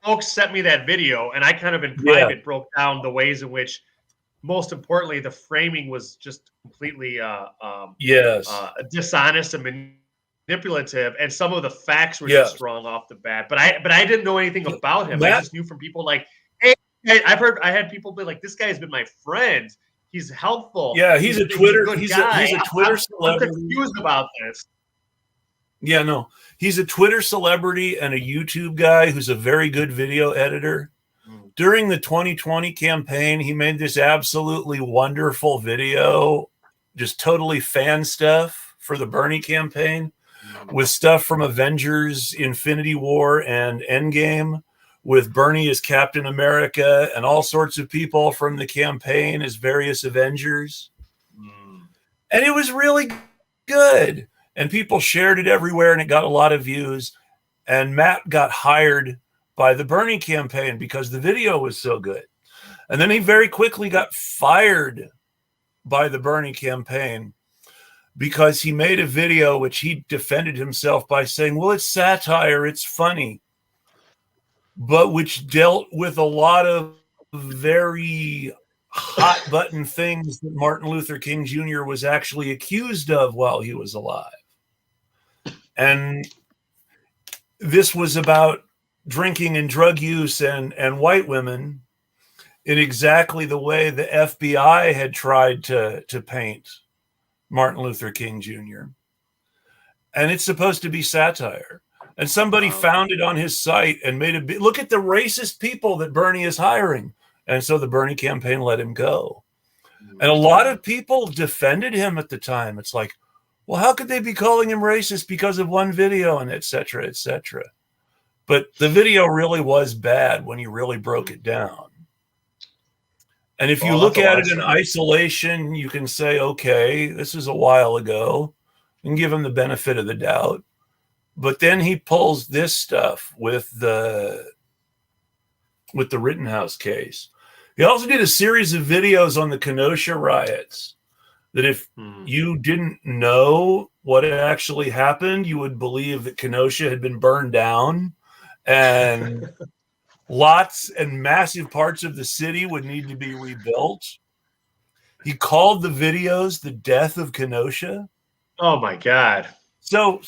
folks sent me that video, and I kind of in private broke down the ways in which, most importantly, the framing was just completely dishonest and manipulative, and some of the facts were just wrong off the bat. But I didn't know anything about him. I just knew from people like, hey, I had people be like, this guy has been my friend. He's helpful. Yeah, he's a Twitter celebrity. I'm confused about this. Yeah, no, he's a Twitter celebrity and a YouTube guy who's a very good video editor. During the 2020 campaign, he made this absolutely wonderful video, just totally fan stuff for the Bernie campaign, with stuff from Avengers, Infinity War, and Endgame, with Bernie as Captain America and all sorts of people from the campaign as various Avengers. And it was really good. And people shared it everywhere, and it got a lot of views. And Matt got hired by the Bernie campaign because the video was so good. And then he very quickly got fired by the Bernie campaign because he made a video which he defended himself by saying, well, it's satire, it's funny, but which dealt with a lot of very hot button things that Martin Luther King Jr. was actually accused of while he was alive. And this was about drinking and drug use and white women in exactly the way the FBI had tried to paint Martin Luther King Jr. And it's supposed to be satire. And somebody found it on his site and made a big, look at the racist people that Bernie is hiring. And so the Bernie campaign let him go. And a lot of people defended him at the time. It's like, well, how could they be calling him racist because of one video, and et cetera, et cetera. But the video really was bad when you really broke it down. And if you look at it in isolation, you can say, okay, this is a while ago, and give him the benefit of the doubt. But then he pulls this stuff with the Rittenhouse case. He also did a series of videos on the Kenosha riots that if you didn't know what actually happened, you would believe that Kenosha had been burned down and lots and massive parts of the city would need to be rebuilt. He called the videos the Death of Kenosha. Oh my God. So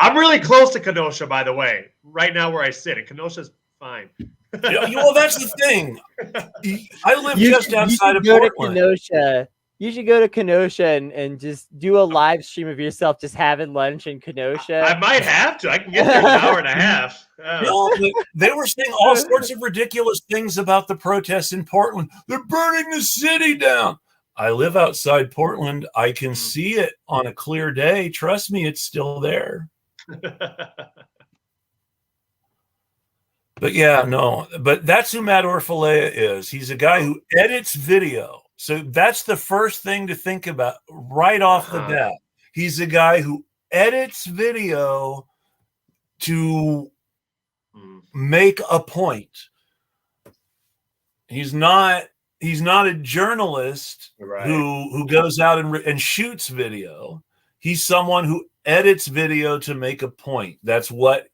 I'm really close to Kenosha, by the way, right now where I sit, and Kenosha's fine. Well, that's the thing. I live just outside of Portland. You should go to Kenosha and just do a live stream of yourself just having lunch in Kenosha. I might have to. I can get there in an hour and a half. No, they were saying all sorts of ridiculous things about the protests in Portland. They're burning the city down. I live outside Portland. I can see it on a clear day. Trust me, it's still there. But yeah, no. But that's who Matt Orfalea is. He's a guy who edits video. So that's the first thing to think about right off the bat. He's a guy who edits video to make a point. He's not a journalist who goes out and shoots video. He's someone who edits video to make a point. That's what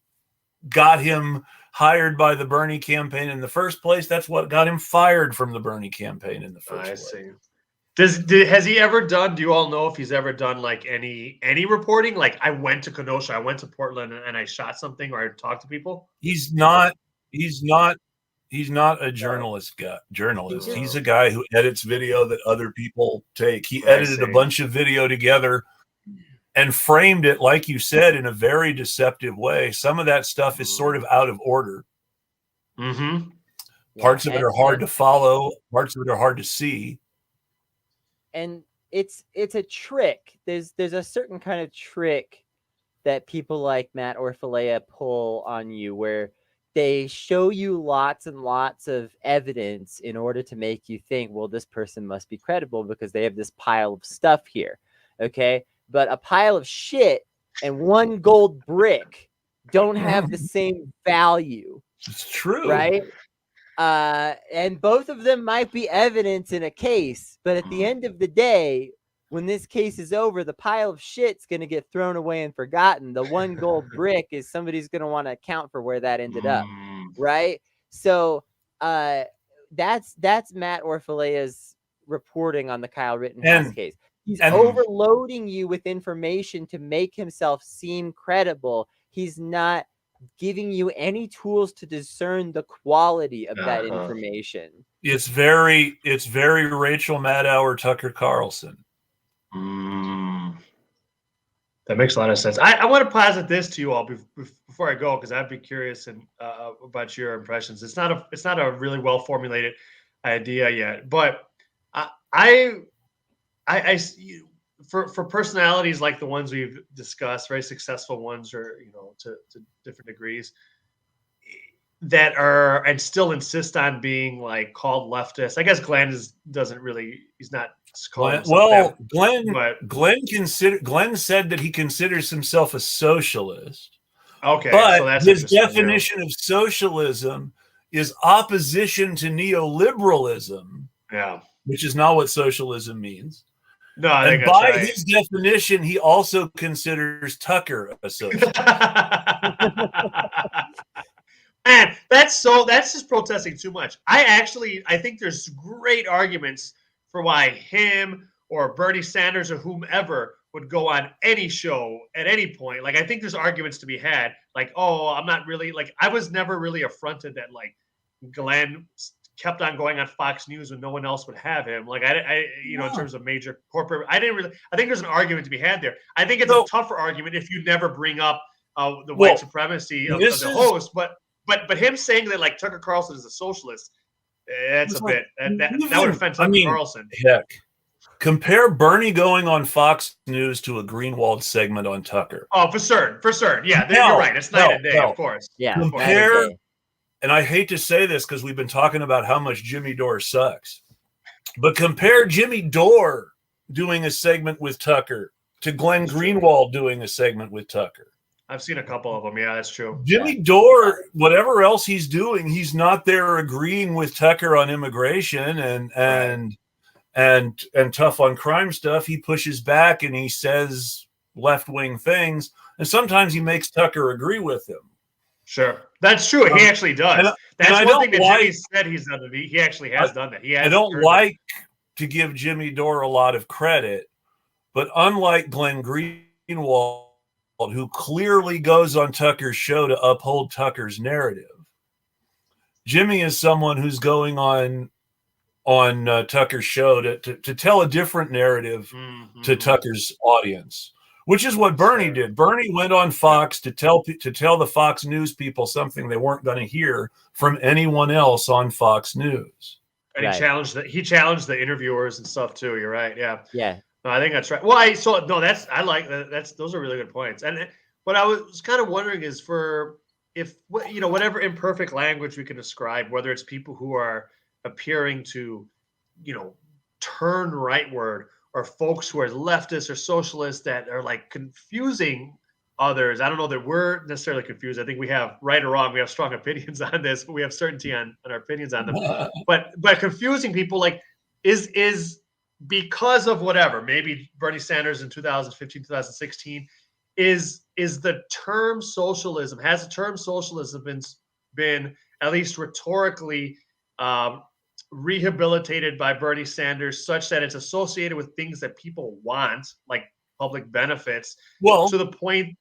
got him hired by the Bernie campaign in the first place. That's what got him fired from the Bernie campaign in the first place. I see. Has he ever done, do you all know if he's ever done like any reporting? Like, I went to Kenosha, I went to Portland, and I shot something, or I talked to people? He's not a journalist. He's a guy who edits video that other people take. He edited a bunch of video together and framed it, like you said, in a very deceptive way. Some of that stuff is sort of out of order. Parts of it are hard to follow. Parts of it are hard to see. And it's a trick. There's a certain kind of trick that people like Matt Orfalea pull on you, where they show you lots and lots of evidence in order to make you think, well, this person must be credible because they have this pile of stuff here. Okay. But a pile of shit and one gold brick don't have the same value. It's true. Right? And both of them might be evidence in a case, but at the end of the day, when this case is over, the pile of shit's going to get thrown away and forgotten. The one gold brick is somebody's going to want to account for where that ended up. Right? So that's Matt Orfalea's reporting on the Kyle Rittenhouse case. He's overloading you with information to make himself seem credible. He's not giving you any tools to discern the quality of that information. It's very Rachel Maddow, Tucker Carlson. That makes a lot of sense. I want to posit this to you all before I go, because I'd be curious about your impressions. It's not a really well formulated idea yet, but I for personalities like the ones we've discussed, very successful ones, or to different degrees, that are and still insist on being like called leftist. I guess Glenn he's not calling himself that, Glenn said that he considers himself a socialist. Okay, But so that's his interesting. definition of socialism is opposition to neoliberalism, Yeah. which is not what socialism means. No, I think And that's by right. his definition, he also considers Tucker a socialist. Man, that's just protesting too much. I think there's great arguments for why him or Bernie Sanders or whomever would go on any show at any point. Like, I think there's arguments to be had. Like, oh, I'm not really like, I was never really affronted that like Glenn kept on going on Fox News when no one else would have him. Like, in terms of major corporate, I think there's an argument to be had there. I think it's a tougher argument if you never bring up the white supremacy of the host, but him saying that like Tucker Carlson is a socialist, that's a bit that would offend Tucker Carlson. Heck, compare Bernie going on Fox News to a Greenwald segment on Tucker. Oh, for certain. Yeah, you're right. It's night and day, of course. Yeah, compare. And I hate to say this because we've been talking about how much Jimmy Dore sucks, but compare Jimmy Dore doing a segment with Tucker to Glenn Greenwald doing a segment with Tucker. I've seen a couple of them. Yeah, that's true. Jimmy Dore, whatever else he's doing, he's not there agreeing with Tucker on immigration and tough on crime stuff. He pushes back and he says left-wing things, and sometimes he makes Tucker agree with him. Sure, that's true. He actually does. That's one thing that Jimmy said he's done. He actually has done that. I don't like to give Jimmy Dore a lot of credit, but unlike Glenn Greenwald, who clearly goes on Tucker's show to uphold Tucker's narrative, Jimmy is someone who's going on Tucker's show to tell a different narrative to Tucker's audience. Which is what Bernie did. Bernie went on Fox to tell the Fox News people something they weren't going to hear from anyone else on Fox News. And he challenged the interviewers and stuff too. You're right. Yeah. Yeah. No, I think that's right. Well, I like that. Those are really good points. And what I was kind of wondering is whatever imperfect language we can describe, whether it's people who are appearing to, turn rightward, or folks who are leftists or socialists that are like confusing others. I don't know that we're necessarily confused. I think we have, right or wrong, we have strong opinions on this, but we have certainty on our opinions on them. But confusing people like is because of whatever, maybe Bernie Sanders in 2015, 2016, has the term socialism been at least rhetorically rehabilitated by Bernie Sanders such that it's associated with things that people want, like public benefits, to the point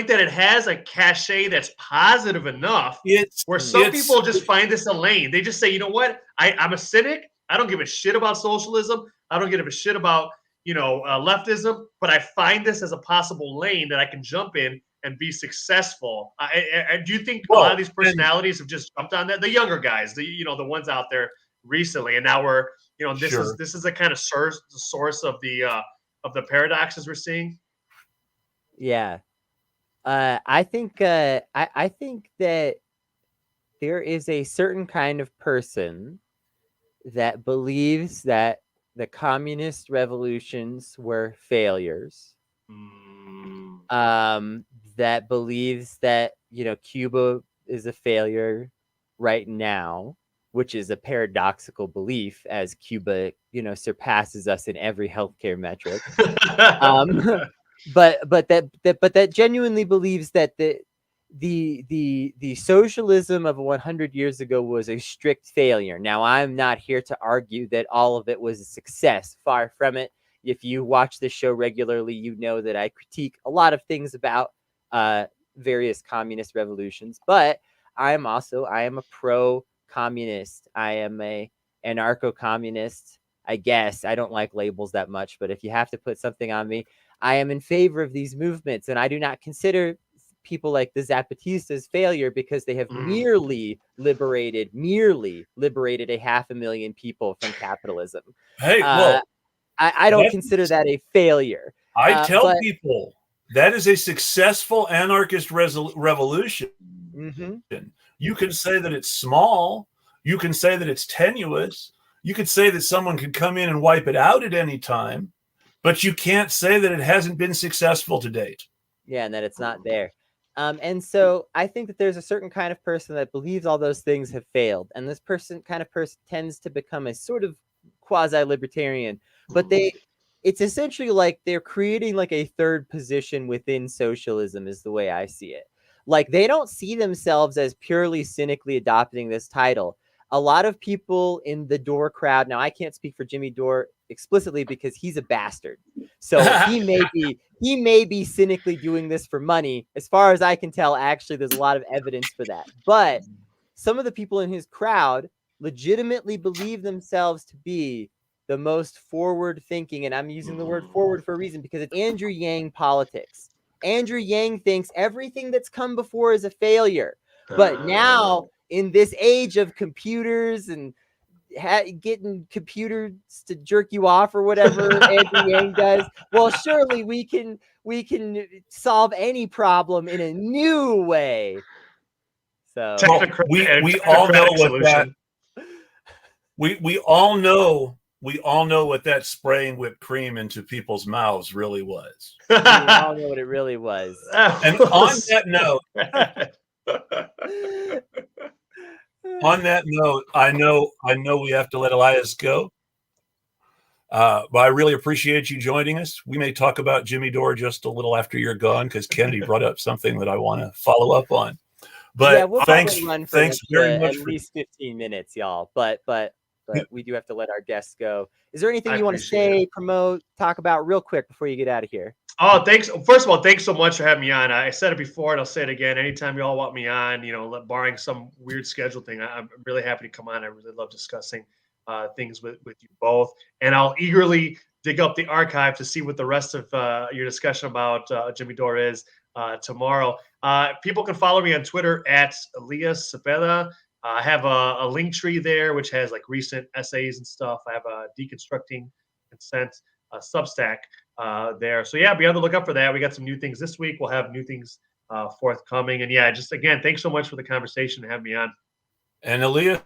that it has a cachet that's positive enough where some people just find this a lane. They just say, you know what, I'm a cynic. I don't give a shit about socialism. I don't give a shit about leftism, but I find this as a possible lane that I can jump in and be successful. Do you think a lot of these personalities have just jumped on that? The younger guys, the ones out there recently, and now we're this is a kind of source of the paradoxes we're seeing. Yeah, I think I think that there is a certain kind of person that believes that the communist revolutions were failures. That believes that Cuba is a failure right now, which is a paradoxical belief, as Cuba, surpasses us in every healthcare metric. But that genuinely believes that the socialism of 100 years ago was a strict failure. Now, I'm not here to argue that all of it was a success. Far from it. If you watch this show regularly, you know that I critique a lot of things about various communist revolutions, but I am a pro-communist. I am a anarcho-communist, I guess. I don't like labels that much, but if you have to put something on me, I am in favor of these movements, and I do not consider people like the Zapatistas failure because they have merely liberated 500,000 people from capitalism. Hey, I don't consider that a failure. I tell people that is a successful anarchist revolution. You can say that it's small. You can say that it's tenuous. You could say that someone could come in and wipe it out at any time, but you can't say that it hasn't been successful to date. Yeah, and that it's not there. And so I think that there's a certain kind of person that believes all those things have failed. And this kind of person tends to become a sort of quasi-libertarian. But it's essentially like they're creating like a third position within socialism is the way I see it. Like they don't see themselves as purely cynically adopting this title. A lot of people in the Dore crowd, now I can't speak for Jimmy Dore explicitly because he's a bastard. So he may be cynically doing this for money. As far as I can tell, actually, there's a lot of evidence for that. But some of the people in his crowd legitimately believe themselves to be the most forward thinking. And I'm using the word forward for a reason because it's Andrew Yang politics. Andrew Yang thinks everything that's come before is a failure. But now in this age of computers and getting computers to jerk you off or whatever Andrew Yang does, well, surely we can solve any problem in a new way. So we all know what that we all know what that spraying whipped cream into people's mouths really was. We all know what it really was. And on that note, I know we have to let Elias go. But I really appreciate you joining us. We may talk about Jimmy Dore just a little after you're gone because Kennedy brought up something that I want to follow up on. But yeah, we'll thanks very much at least 15 minutes, y'all. But we do have to let our guests go. Is there anything you want to say, promote, talk about real quick before you get out of here? Oh, thanks. First of all, thanks so much for having me on. I said it before and I'll say it again. Anytime you all want me on, barring some weird schedule thing, I'm really happy to come on. I really love discussing things with you both. And I'll eagerly dig up the archive to see what the rest of your discussion about Jimmy Dore is tomorrow. People can follow me on Twitter at Elias Cepeda. I have a link tree there, which has like recent essays and stuff. I have a Deconstructing Consent Substack there. So yeah, be on the lookout for that. We got some new things this week. We'll have new things forthcoming. And yeah, just again, thanks so much for the conversation and having me on. And Elias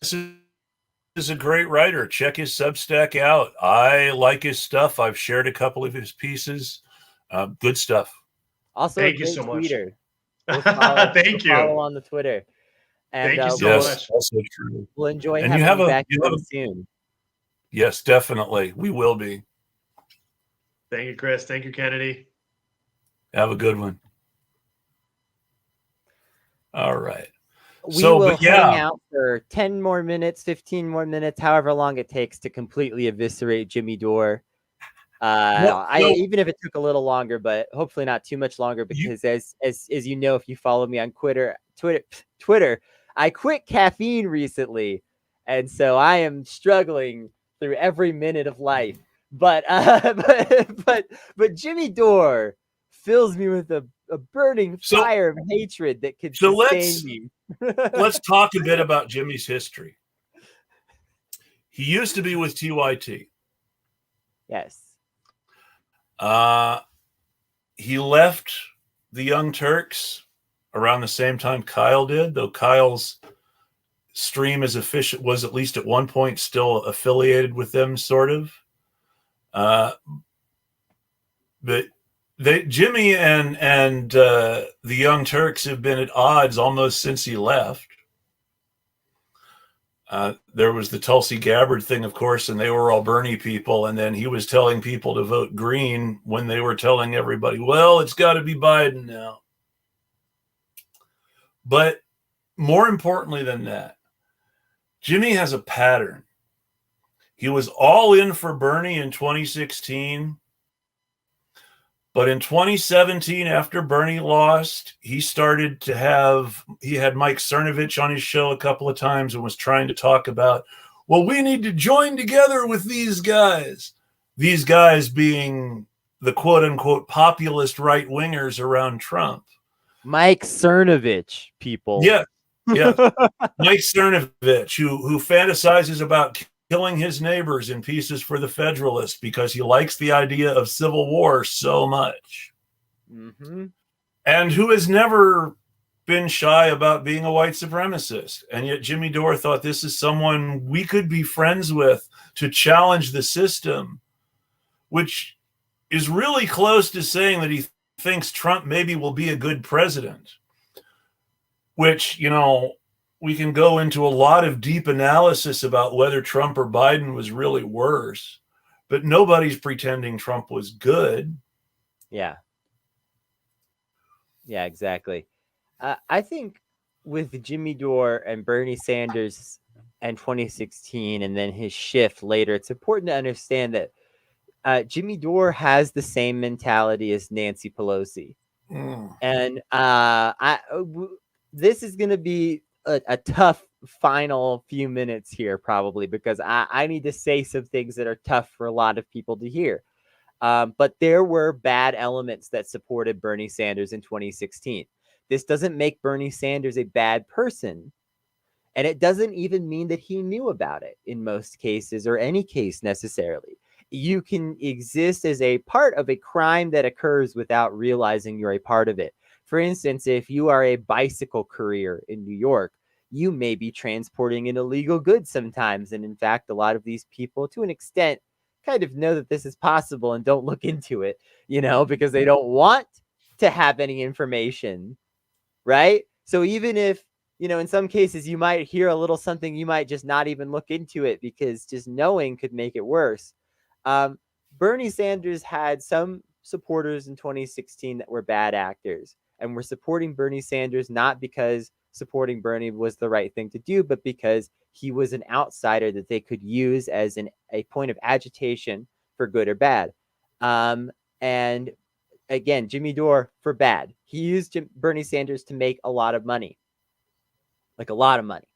is a great writer. Check his Substack out. I like his stuff. I've shared a couple of his pieces. Good stuff. Also, thank you so much. Thank you. Follow on the Twitter. And, thank you so much. Also true. We'll enjoy having you back soon. Yes, definitely. We will be. Thank you, Chris. Thank you, Kennedy. Have a good one. All right. We will hang out for 10 more minutes, 15 more minutes, however long it takes to completely eviscerate Jimmy Dore. Even if it took a little longer, but hopefully not too much longer, because as you know, if you follow me on Twitter, I quit caffeine recently, and so I am struggling through every minute of life. But Jimmy Dore fills me with a burning fire of hatred that could sustain me. Let's talk a bit about Jimmy's history. He used to be with TYT. Yes. He left the Young Turks around the same time Kyle did, though Kyle's stream was at least at one point still affiliated with them, sort of. But Jimmy and the Young Turks have been at odds almost since he left. There was the Tulsi Gabbard thing, of course, and they were all Bernie people. And then he was telling people to vote green when they were telling everybody, well, it's got to be Biden now. But more importantly than that, Jimmy has a pattern. He was all in for Bernie in 2016. But in 2017, after Bernie lost, he had Mike Cernovich on his show a couple of times and was trying to talk about, well, we need to join together with these guys. These guys being the quote unquote populist right wingers around Trump. Mike Cernovich, people. Yeah. Mike Cernovich, who fantasizes about killing his neighbors in pieces for the Federalists because he likes the idea of civil war so much. Mm-hmm. And who has never been shy about being a white supremacist. And yet Jimmy Dore thought this is someone we could be friends with to challenge the system, which is really close to saying that he thinks Trump maybe will be a good president, which, you know, we can go into a lot of deep analysis about whether Trump or Biden was really worse, but nobody's pretending Trump was good. Yeah. Yeah, exactly. I think with Jimmy Dore and Bernie Sanders and 2016 and then his shift later, it's important to understand that Jimmy Dore has the same mentality as Nancy Pelosi. And this is going to be a tough final few minutes here, probably, because I need to say some things that are tough for a lot of people to hear. But there were bad elements that supported Bernie Sanders in 2016. This doesn't make Bernie Sanders a bad person. And it doesn't even mean that he knew about it in most cases, or any case necessarily. You can exist as a part of a crime that occurs without realizing you're a part of it. For instance, if you are a bicycle courier in New York, you may be transporting an illegal good sometimes. And in fact, a lot of these people, to an extent, kind of know that this is possible and don't look into it, you know, because they don't want to have any information, right? So even if, you know, in some cases you might hear a little something, you might just not even look into it because just knowing could make it worse. Bernie Sanders had some supporters in 2016 that were bad actors and were supporting Bernie Sanders not because supporting Bernie was the right thing to do, but because he was an outsider that they could use as a point of agitation for good or bad. And again, Jimmy Dore for bad. He used Bernie Sanders to make a lot of money, like a lot of money,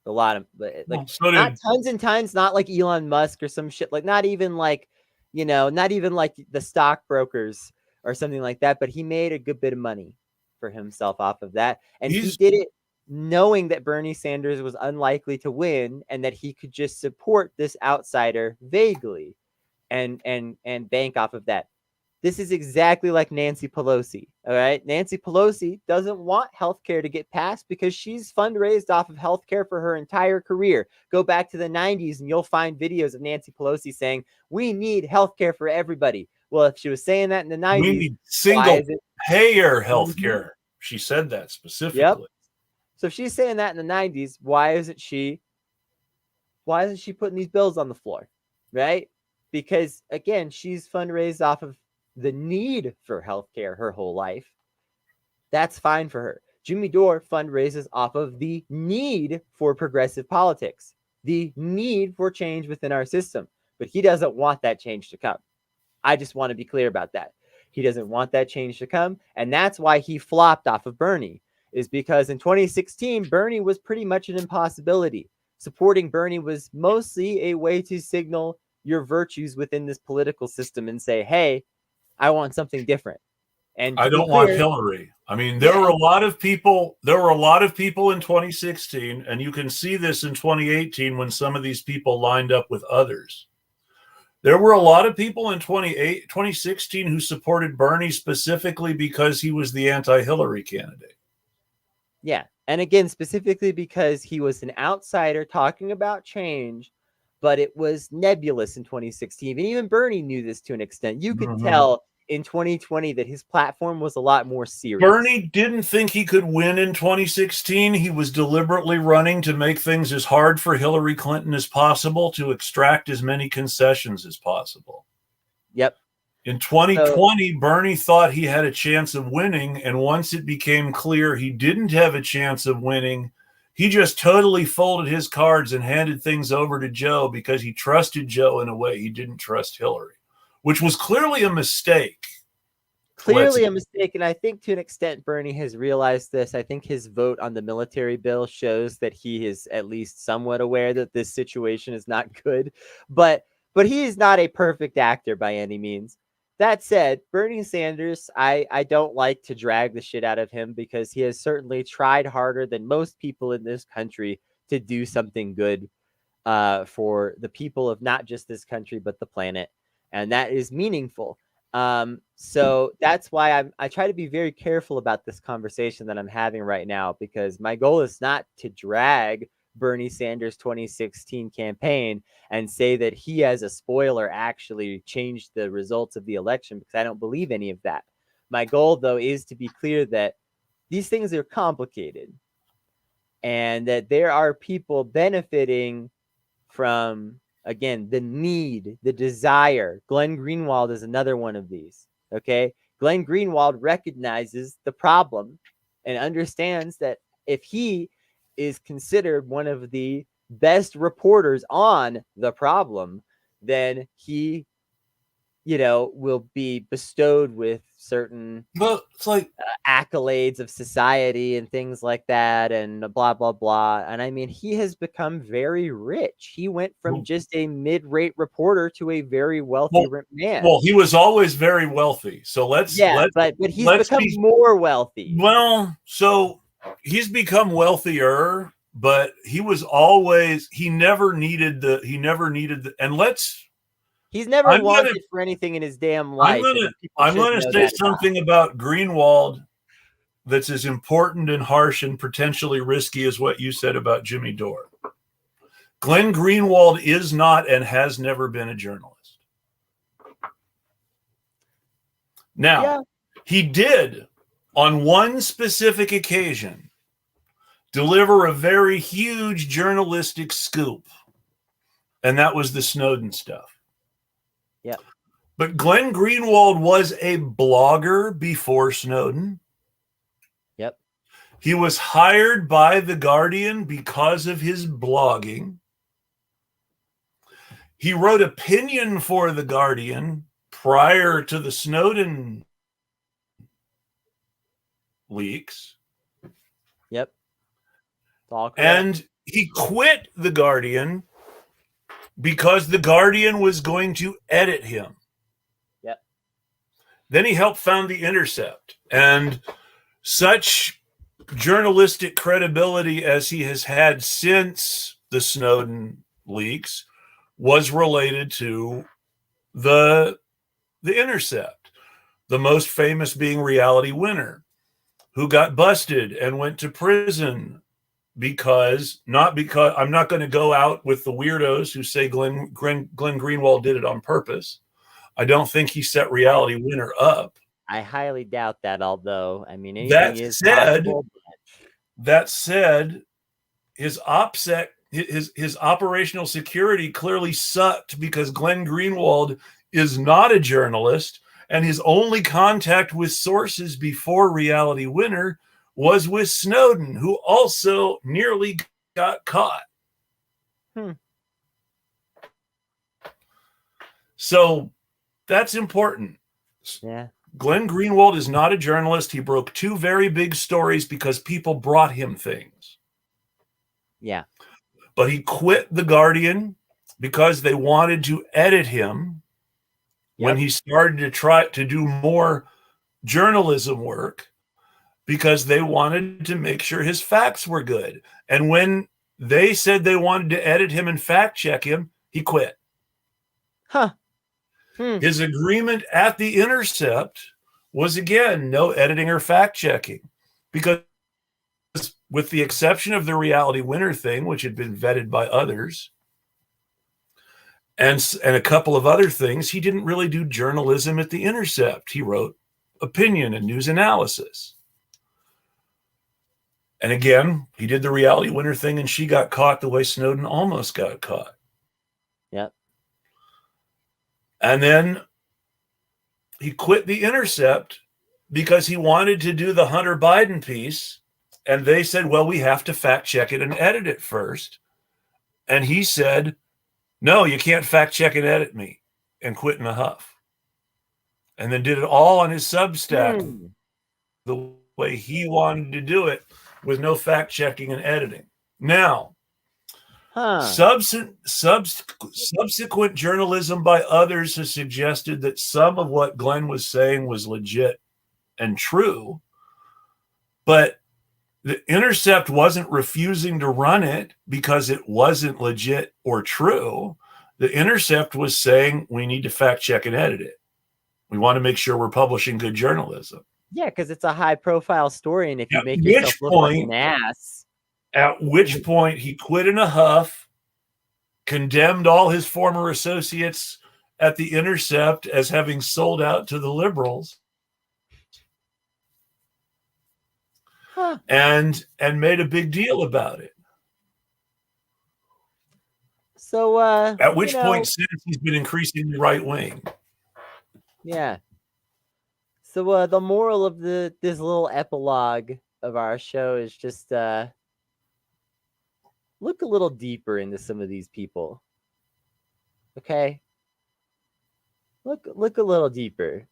a lot of like So not did tons and tons, not like Elon Musk or some shit, like not even like, you know, not even like the stockbrokers or something like that. But he made a good bit of money for himself off of that, and he he's did it knowing that Bernie Sanders was unlikely to win and that he could just support this outsider vaguely and bank off of that. This is exactly like Nancy Pelosi. All right. Nancy Pelosi doesn't want healthcare to get passed because she's fundraised off of healthcare for her entire career. Go back to the 90s and you'll find videos of Nancy Pelosi saying, we need healthcare for everybody. Well, if she was saying that in the 90s, we need why single is it? payer health care. She said that specifically. Yep. So if she's saying that in the 90s, why isn't she putting these bills on the floor? Right? Because again, she's fundraised off of the need for healthcare her whole life. That's fine for her. Jimmy Dore fundraises off of the need for progressive politics, the need for change within our system. But he doesn't want that change to come. I just want to be clear about that. He doesn't want that change to come. And that's why he flopped off of Bernie, is because in 2016, Bernie was pretty much an impossibility. Supporting Bernie was mostly a way to signal your virtues within this political system and say, hey, I want something different. And I to be don't want clear, Hillary. I mean, there were a lot of people in 2016, and you can see this in 2018 when some of these people lined up with others. There were a lot of people in 2016 who supported Bernie specifically because he was the anti-Hillary candidate. Yeah. And again, specifically because he was an outsider talking about change, but it was nebulous in 2016. And even Bernie knew this to an extent. You could tell in 2020 that his platform was a lot more serious. Bernie didn't think he could win in 2016. He was deliberately running to make things as hard for Hillary Clinton as possible, to extract as many concessions as possible. Yep. In 2020, Bernie thought he had a chance of winning, and once it became clear he didn't have a chance of winning, he just totally folded his cards and handed things over to Joe because he trusted Joe in a way he didn't trust Hillary, which was clearly a mistake. Clearly a mistake, and I think to an extent Bernie has realized this. I think his vote on the military bill shows that he is at least somewhat aware that this situation is not good, but he is not a perfect actor by any means. That said, Bernie Sanders, I don't like to drag the shit out of him because he has certainly tried harder than most people in this country to do something good for the people of not just this country, but the planet. And that is meaningful. So that's why I try to be very careful about this conversation that I'm having right now, because my goal is not to drag Bernie Sanders' 2016 campaign and say that he, as a spoiler, actually changed the results of the election, because I don't believe any of that. my goal, though, is to be clear that these things are complicated and that there are people benefiting from, again, the need, the desire. Glenn Greenwald is another one of these. Okay. Glenn Greenwald recognizes the problem and understands that if he is considered one of the best reporters on the problem, then he, will be bestowed with certain it's like accolades of society and things like that, and blah, blah, blah. And I mean, he has become very rich. He went from just a mid-rate reporter to a very wealthy man. Well, he was always very wealthy. So but he's become more wealthy. Well, so he's become wealthier, but he never needed he's never wanted for anything in his damn life. I'm going to say something about Greenwald that's as important and harsh and potentially risky as what you said about Jimmy Dore. Glenn Greenwald is not and has never been a journalist. Now, he did, on one specific occasion, deliver a very huge journalistic scoop, and that was the Snowden stuff. Yeah. But Glenn Greenwald was a blogger before Snowden. Yep. He was hired by The Guardian because of his blogging. He wrote opinion for The Guardian prior to the Snowden leaks. Yep. And he quit The Guardian because The Guardian was going to edit him. Yep. Then he helped found The Intercept. And such journalistic credibility as he has had since the Snowden leaks was related to the Intercept. The most famous being Reality Winner, who got busted and went to prison not because I'm not going to go out with the weirdos who say Glenn Greenwald did it on purpose. I don't think he set Reality Winner up. I highly doubt that, although, I mean, anything is possible. That said, his OPSEC, his operational security clearly sucked because Glenn Greenwald is not a journalist, and his only contact with sources before Reality Winner was with Snowden, who also nearly got caught. So that's important. Yeah. Glenn Greenwald is not a journalist. He broke two very big stories because people brought him things. Yeah. But he quit The Guardian because they wanted to edit him when he started to try to do more journalism work, because they wanted to make sure his facts were good. And when they said they wanted to edit him and fact check him, he quit. His agreement at The Intercept was, again, no editing or fact checking, because with the exception of the Reality Winner thing, which had been vetted by others, and a couple of other things, he didn't really do journalism at The Intercept. He wrote opinion and news analysis. And again, he did the Reality Winner thing, and she got caught the way Snowden almost got caught. Yep. And then he quit The Intercept because he wanted to do the Hunter Biden piece. And they said, well, we have to fact check it and edit it first. And he said, no, you can't fact check and edit me, and quit in a huff. And then did it all on his Substack the way he wanted to do it, with no fact checking and editing. Now, subsequent journalism by others has suggested that some of what Glenn was saying was legit and true, but The Intercept wasn't refusing to run it because it wasn't legit or true. The Intercept was saying, we need to fact check and edit it. We want to make sure we're publishing good journalism. Yeah, because it's a high profile story, and if you make yourself look like an ass. At which point he quit in a huff, condemned all his former associates at The Intercept as having sold out to the liberals, Huh. and made a big deal about it. So, At which point, since he's been increasingly right wing. yeah. So, the moral of this little epilogue of our show is just look a little deeper into some of these people. Okay, look a little deeper,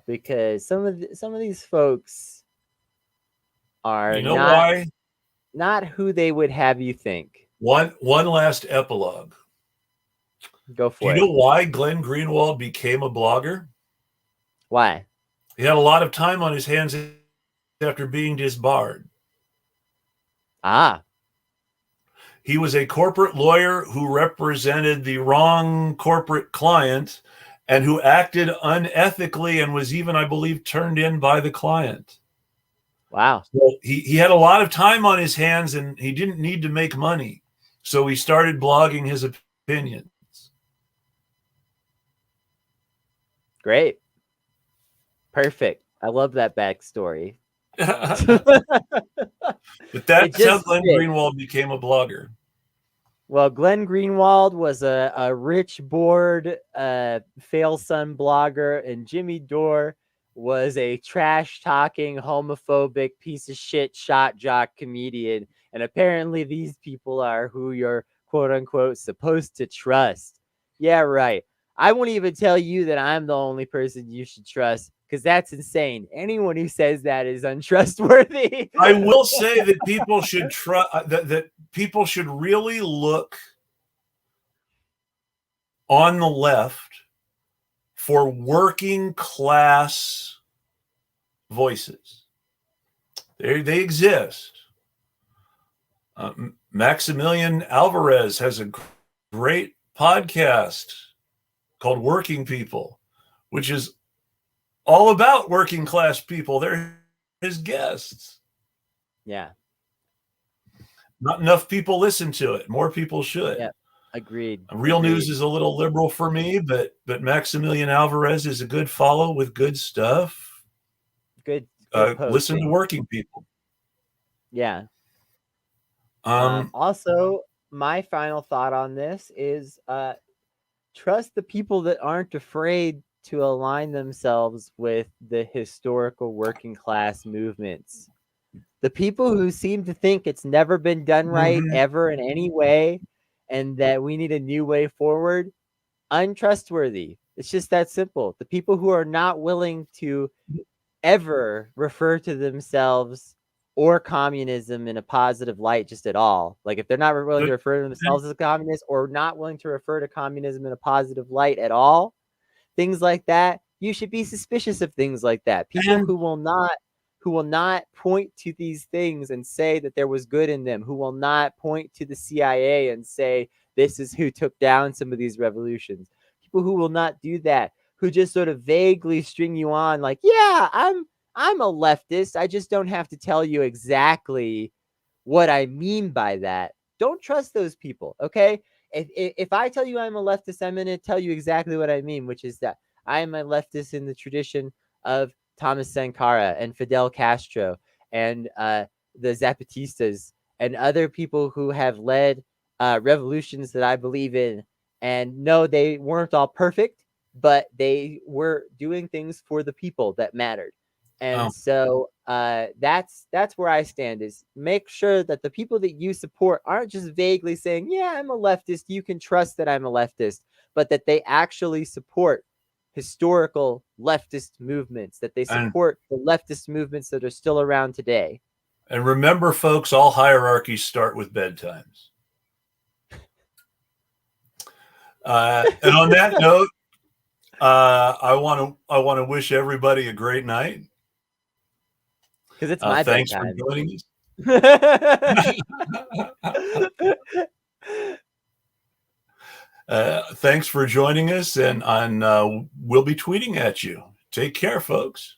because some of these folks are You know why? not who they would have you think. One last epilogue. Go Do for you it. know why Glenn Greenwald became a blogger? Why? He had a lot of time on his hands after being disbarred. Ah, He was a corporate lawyer who represented the wrong corporate client and who acted unethically and was even, I believe, turned in by the client. wow. So he had a lot of time on his hands and he didn't need to make money. So he started blogging his opinions. Great. Perfect. I love that backstory. But that's how just Glenn fits. Greenwald became a blogger. Well, Glenn Greenwald was a rich, bored, fail son blogger, and Jimmy Dore was a trash-talking, homophobic, piece of shit shot jock comedian. And apparently these people are who you're, quote-unquote, supposed to trust. Yeah, right. I won't even tell you that I'm the only person you should trust, because that's insane. Anyone who says that is untrustworthy. I will say that people should that people should really look on the left for working class voices. They exist. Maximilian Alvarez has a great podcast called Working People, which is all about working class people. They're his guests. Yeah. Not enough people listen to it. More people should. Yeah. Agreed. Real News is a little liberal for me, but Maximilian Alvarez is a good follow with good stuff. Good listen to Working People. Yeah. Also, my final thought on this is trust the people that aren't afraid to align themselves with the historical working class movements. The people who seem to think it's never been done right ever in any way, and that we need a new way forward, untrustworthy. It's just that simple. The people who are not willing to ever refer to themselves or communism in a positive light just at all. Like if they're not willing to refer to themselves as a communist or not willing to refer to communism in a positive light at all, things like that, you should be suspicious of things like that. People who will not point to these things and say that there was good in them, who will not point to the CIA and say this is who took down some of these revolutions. People who will not do that, who just sort of vaguely string you on like, yeah, I'm a leftist. I just don't have to tell you exactly what I mean by that. Don't trust those people, okay? If I tell you I'm a leftist, I'm going to tell you exactly what I mean, which is that I am a leftist in the tradition of Thomas Sankara and Fidel Castro and the Zapatistas and other people who have led revolutions that I believe in. And no, they weren't all perfect, but they were doing things for the people that mattered. And so that's where I stand, is make sure that the people that you support aren't just vaguely saying, yeah, I'm a leftist, you can trust that I'm a leftist, but that they actually support historical leftist movements, that they support the leftist movements that are still around today. And remember, folks, all hierarchies start with bedtimes. And on that note, I want to wish everybody a great night. Because it's my thanks bedtime. for joining us. Thanks for joining us, and we'll be tweeting at you. Take care, folks.